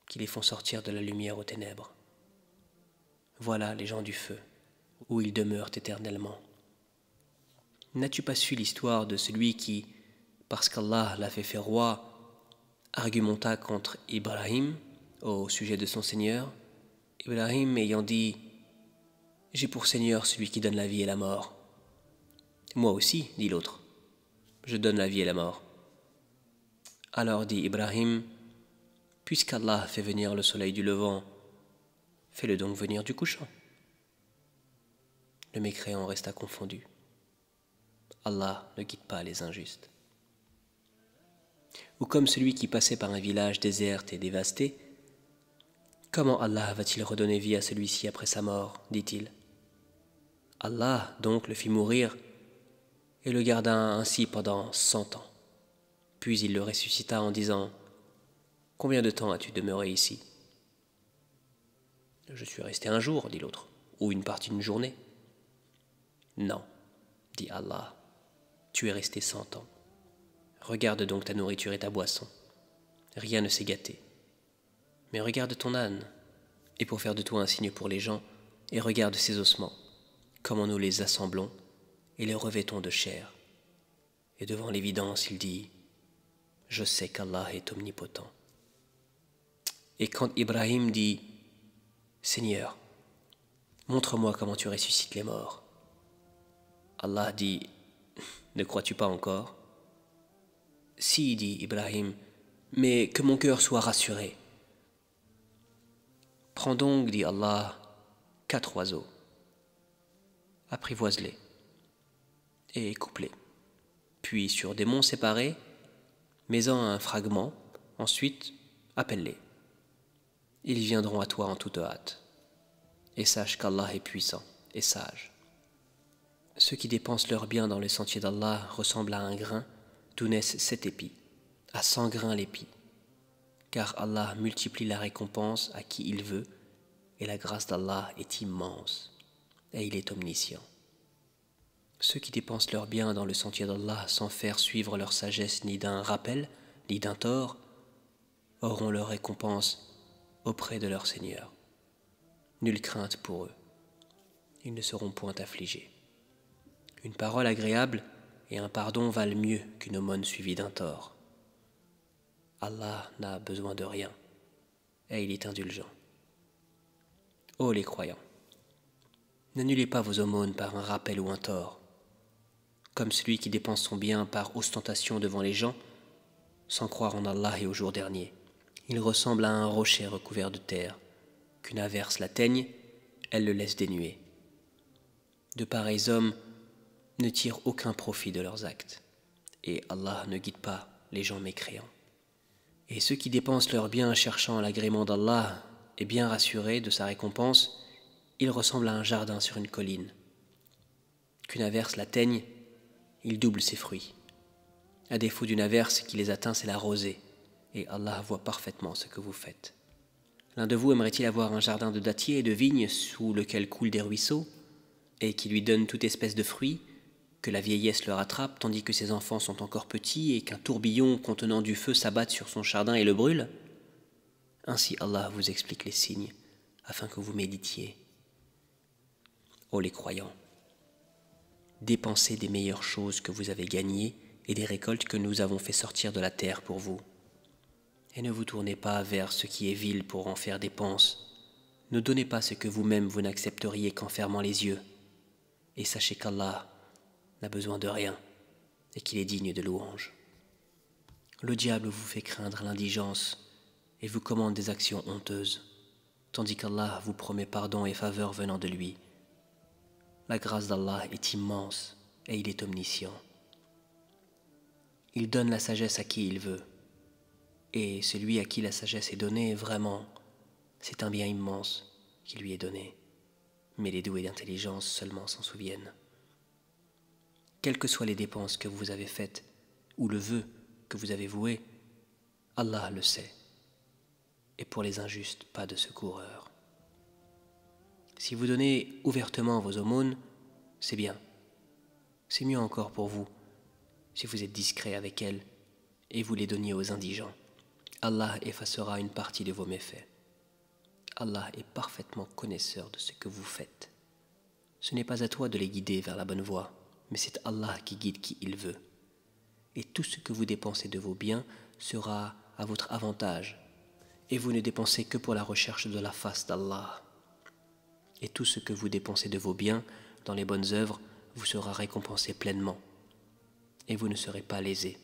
qui les font sortir de la lumière aux ténèbres. Voilà les gens du feu, où ils demeurent éternellement. N'as-tu pas su l'histoire de celui qui, parce qu'Allah l'a fait roi, argumenta contre Ibrahim au sujet de son Seigneur, Ibrahim ayant dit « J'ai pour Seigneur celui qui donne la vie et la mort. » « Moi aussi, dit l'autre, je donne la vie et la mort. » Alors dit Ibrahim, « Puisqu'Allah fait venir le soleil du levant, fais-le donc venir du couchant. » Le mécréant resta confondu. Allah ne guide pas les injustes. Ou comme celui qui passait par un village désert et dévasté, « Comment Allah va-t-il redonner vie à celui-ci après sa mort ?» dit-il. Allah donc le fit mourir et le garda ainsi pendant 100 ans. Puis il le ressuscita en disant « Combien de temps as-tu demeuré ici ?»« Je suis resté un jour, dit l'autre, ou une partie d'une journée. »« Non, dit Allah, tu es resté 100 ans. Regarde donc ta nourriture et ta boisson. Rien ne s'est gâté. Mais regarde ton âne, et pour faire de toi un signe pour les gens, et regarde ses ossements, comment nous les assemblons et les revêtons de chair. Et devant l'évidence, il dit « Je sais qu'Allah est omnipotent. » Et quand Ibrahim dit « Seigneur, montre-moi comment tu ressuscites les morts. » Allah dit « Ne crois-tu pas encore ?» Si, dit Ibrahim, mais que mon cœur soit rassuré. Prends donc, dit Allah, 4 oiseaux, apprivoise-les et coupe-les. Puis sur des monts séparés, mets-en un fragment, ensuite appelle-les. Ils viendront à toi en toute hâte. Et sache qu'Allah est puissant et sage. Ceux qui dépensent leurs biens dans le sentier d'Allah ressemblent à un grain d'où naissent 7 épis, à 100 grains l'épi. Car Allah multiplie la récompense à qui il veut, et la grâce d'Allah est immense, et il est omniscient. Ceux qui dépensent leurs biens dans le sentier d'Allah sans faire suivre leur sagesse ni d'un rappel, ni d'un tort, auront leur récompense auprès de leur Seigneur. Nulle crainte pour eux, ils ne seront point affligés. Une parole agréable et un pardon valent mieux qu'une aumône suivie d'un tort. Allah n'a besoin de rien, et il est indulgent. Ô les croyants, n'annulez pas vos aumônes par un rappel ou un tort, comme celui qui dépense son bien par ostentation devant les gens, sans croire en Allah et au jour dernier. Il ressemble à un rocher recouvert de terre, qu'une averse l'atteigne, elle le laisse dénuer. De pareils hommes ne tirent aucun profit de leurs actes, et Allah ne guide pas les gens mécréants. Et ceux qui dépensent leurs biens cherchant l'agrément d'Allah et bien rassurés de sa récompense, ils ressemblent à un jardin sur une colline. Qu'une averse l'atteigne, il double ses fruits. À défaut d'une averse qui les atteint, c'est la rosée, et Allah voit parfaitement ce que vous faites. L'un de vous aimerait-il avoir un jardin de dattiers et de vignes sous lequel coulent des ruisseaux, et qui lui donne toute espèce de fruits, que la vieillesse le rattrape tandis que ses enfants sont encore petits et qu'un tourbillon contenant du feu s'abatte sur son jardin et le brûle? Ainsi Allah vous explique les signes, afin que vous méditiez. Ô les croyants, dépensez des meilleures choses que vous avez gagnées et des récoltes que nous avons fait sortir de la terre pour vous. Et ne vous tournez pas vers ce qui est vil pour en faire dépense. Ne donnez pas ce que vous-même vous n'accepteriez qu'en fermant les yeux. Et sachez qu'Allah n'a besoin de rien et qu'il est digne de louange. Le diable vous fait craindre l'indigence et vous commande des actions honteuses, tandis qu'Allah vous promet pardon et faveur venant de lui. La grâce d'Allah est immense et il est omniscient. Il donne la sagesse à qui il veut, et celui à qui la sagesse est donnée, vraiment, c'est un bien immense qui lui est donné, mais les doués d'intelligence seulement s'en souviennent. Quelles que soient les dépenses que vous avez faites, ou le vœu que vous avez voué, Allah le sait. Et pour les injustes, pas de secoureur. Si vous donnez ouvertement vos aumônes, c'est bien. C'est mieux encore pour vous si vous êtes discret avec elles et vous les donniez aux indigents. Allah effacera une partie de vos méfaits. Allah est parfaitement connaisseur de ce que vous faites. Ce n'est pas à toi de les guider vers la bonne voie, mais c'est Allah qui guide qui il veut. Et tout ce que vous dépensez de vos biens sera à votre avantage, et vous ne dépensez que pour la recherche de la face d'Allah. Et tout ce que vous dépensez de vos biens dans les bonnes œuvres vous sera récompensé pleinement, et vous ne serez pas lésés.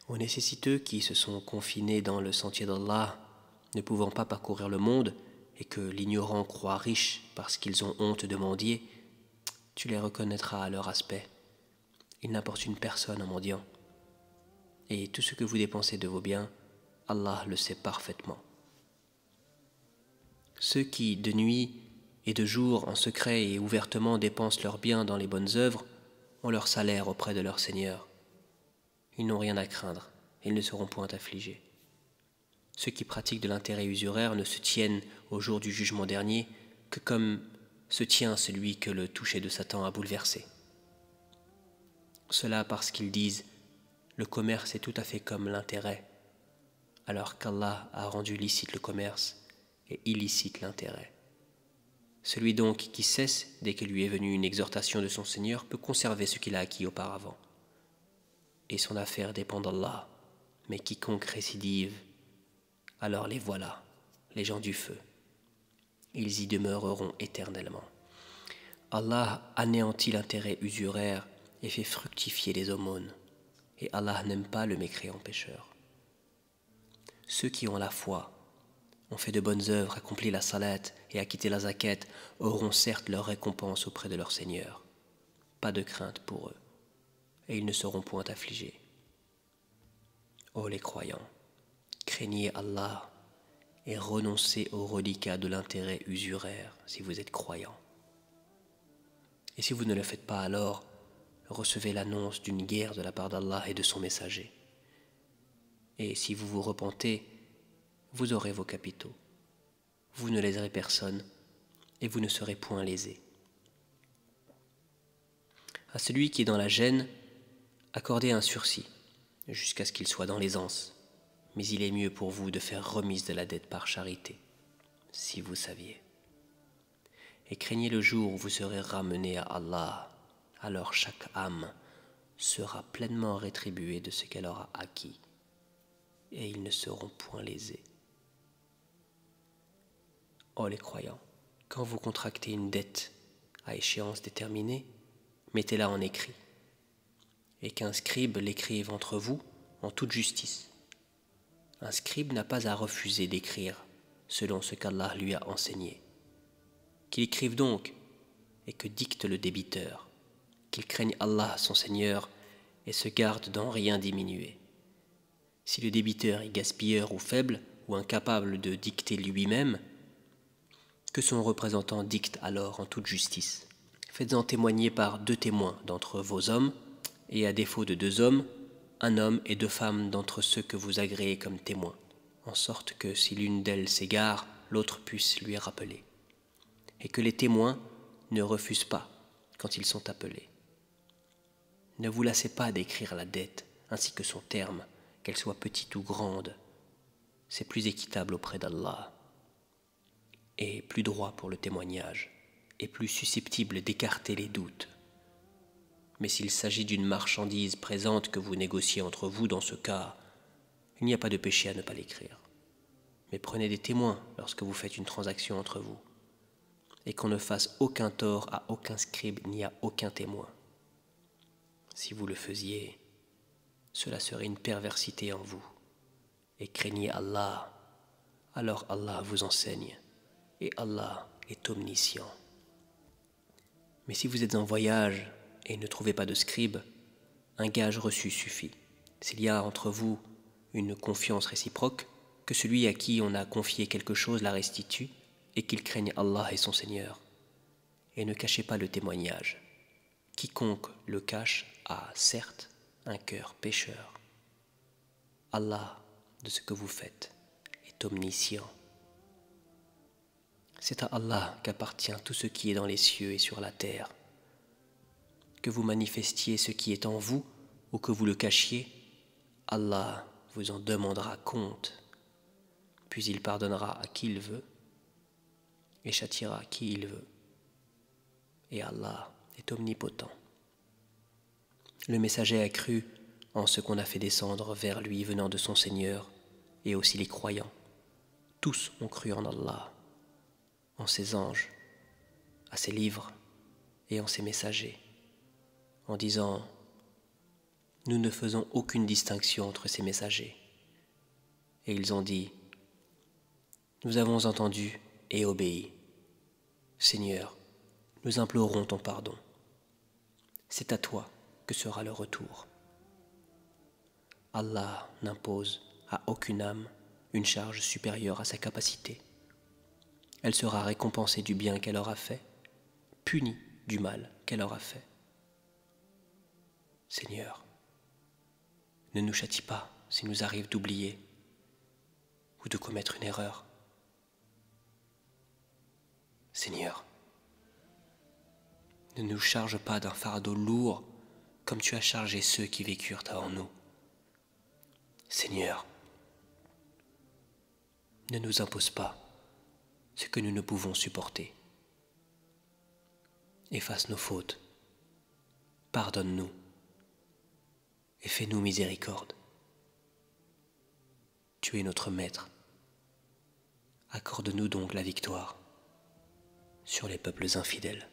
Aux nécessiteux qui se sont confinés dans le sentier d'Allah, ne pouvant pas parcourir le monde, et que l'ignorant croit riche parce qu'ils ont honte de mendier, tu les reconnaîtras à leur aspect. Ils n'importunent personne en mendiant. Et tout ce que vous dépensez de vos biens, Allah le sait parfaitement. Ceux qui, de nuit et de jour, en secret et ouvertement dépensent leurs biens dans les bonnes œuvres, ont leur salaire auprès de leur Seigneur. Ils n'ont rien à craindre, et ils ne seront point affligés. Ceux qui pratiquent de l'intérêt usuraire ne se tiennent au jour du jugement dernier que comme se tient celui que le toucher de Satan a bouleversé. Cela parce qu'ils disent « le commerce est tout à fait comme l'intérêt », alors qu'Allah a rendu licite le commerce et illicite l'intérêt. Celui donc qui cesse dès que lui est venue une exhortation de son Seigneur peut conserver ce qu'il a acquis auparavant. Et son affaire dépend d'Allah, mais quiconque récidive, alors les voilà, les gens du feu. Ils y demeureront éternellement. Allah anéantit l'intérêt usuraire et fait fructifier les aumônes. Et Allah n'aime pas le mécréant pécheur. Ceux qui ont la foi, ont fait de bonnes œuvres, accompli la salat et acquitté la zakat, auront certes leur récompense auprès de leur Seigneur. Pas de crainte pour eux, et ils ne seront point affligés. Ô les croyants, craignez Allah et renoncez au reliquat de l'intérêt usuraire si vous êtes croyants. Et si vous ne le faites pas, alors recevez l'annonce d'une guerre de la part d'Allah et de son messager. Et si vous vous repentez, vous aurez vos capitaux. Vous ne léserez personne et vous ne serez point lésés. À celui qui est dans la gêne, accordez un sursis jusqu'à ce qu'il soit dans l'aisance. Mais il est mieux pour vous de faire remise de la dette par charité, si vous saviez. Et craignez le jour où vous serez ramenés à Allah, alors chaque âme sera pleinement rétribuée de ce qu'elle aura acquis, et ils ne seront point lésés. Ô les croyants, quand vous contractez une dette à échéance déterminée, mettez-la en écrit, et qu'un scribe l'écrive entre vous en toute justice. Un scribe n'a pas à refuser d'écrire selon ce qu'Allah lui a enseigné. Qu'il écrive donc et que dicte le débiteur, qu'il craigne Allah son Seigneur et se garde d'en rien diminuer. Si le débiteur est gaspilleur ou faible ou incapable de dicter lui-même, que son représentant dicte alors en toute justice. Faites-en témoigner par 2 témoins d'entre vos hommes, et à défaut de 2 hommes, un homme et 2 femmes d'entre ceux que vous agréez comme témoins, en sorte que si l'une d'elles s'égare, l'autre puisse lui rappeler, et que les témoins ne refusent pas quand ils sont appelés. Ne vous lassez pas d'écrire la dette, ainsi que son terme, qu'elle soit petite ou grande. C'est plus équitable auprès d'Allah, et plus droit pour le témoignage, et plus susceptible d'écarter les doutes. Mais s'il s'agit d'une marchandise présente que vous négociez entre vous, dans ce cas, il n'y a pas de péché à ne pas l'écrire. Mais prenez des témoins lorsque vous faites une transaction entre vous, et qu'on ne fasse aucun tort à aucun scribe ni à aucun témoin. Si vous le faisiez, cela serait une perversité en vous. Et craignez Allah, alors Allah vous enseigne, et Allah est omniscient. Mais si vous êtes en voyage et ne trouvez pas de scribe, un gage reçu suffit. S'il y a entre vous une confiance réciproque, que celui à qui on a confié quelque chose la restitue, et qu'il craigne Allah et son Seigneur. Et ne cachez pas le témoignage. Quiconque le cache a, certes, un cœur pécheur. Allah, de ce que vous faites, est omniscient. C'est à Allah qu'appartient tout ce qui est dans les cieux et sur la terre. Que vous manifestiez ce qui est en vous ou que vous le cachiez, Allah vous en demandera compte, puis il pardonnera à qui il veut et châtiera qui il veut. Et Allah est omnipotent. Le messager a cru en ce qu'on a fait descendre vers lui venant de son Seigneur, et aussi les croyants. Tous ont cru en Allah, en ses anges, à ses livres et en ses messagers, en disant « Nous ne faisons aucune distinction entre ces messagers. » Et ils ont dit « Nous avons entendu et obéi. Seigneur, nous implorons ton pardon. C'est à toi que sera le retour. » Allah n'impose à aucune âme une charge supérieure à sa capacité. Elle sera récompensée du bien qu'elle aura fait, punie du mal qu'elle aura fait. Seigneur, ne nous châtie pas s'il nous arrive d'oublier ou de commettre une erreur. Seigneur, ne nous charge pas d'un fardeau lourd comme tu as chargé ceux qui vécurent avant nous. Seigneur, ne nous impose pas ce que nous ne pouvons supporter. Efface nos fautes, pardonne-nous et fais-nous miséricorde. Tu es notre Maître. Accorde-nous donc la victoire sur les peuples infidèles.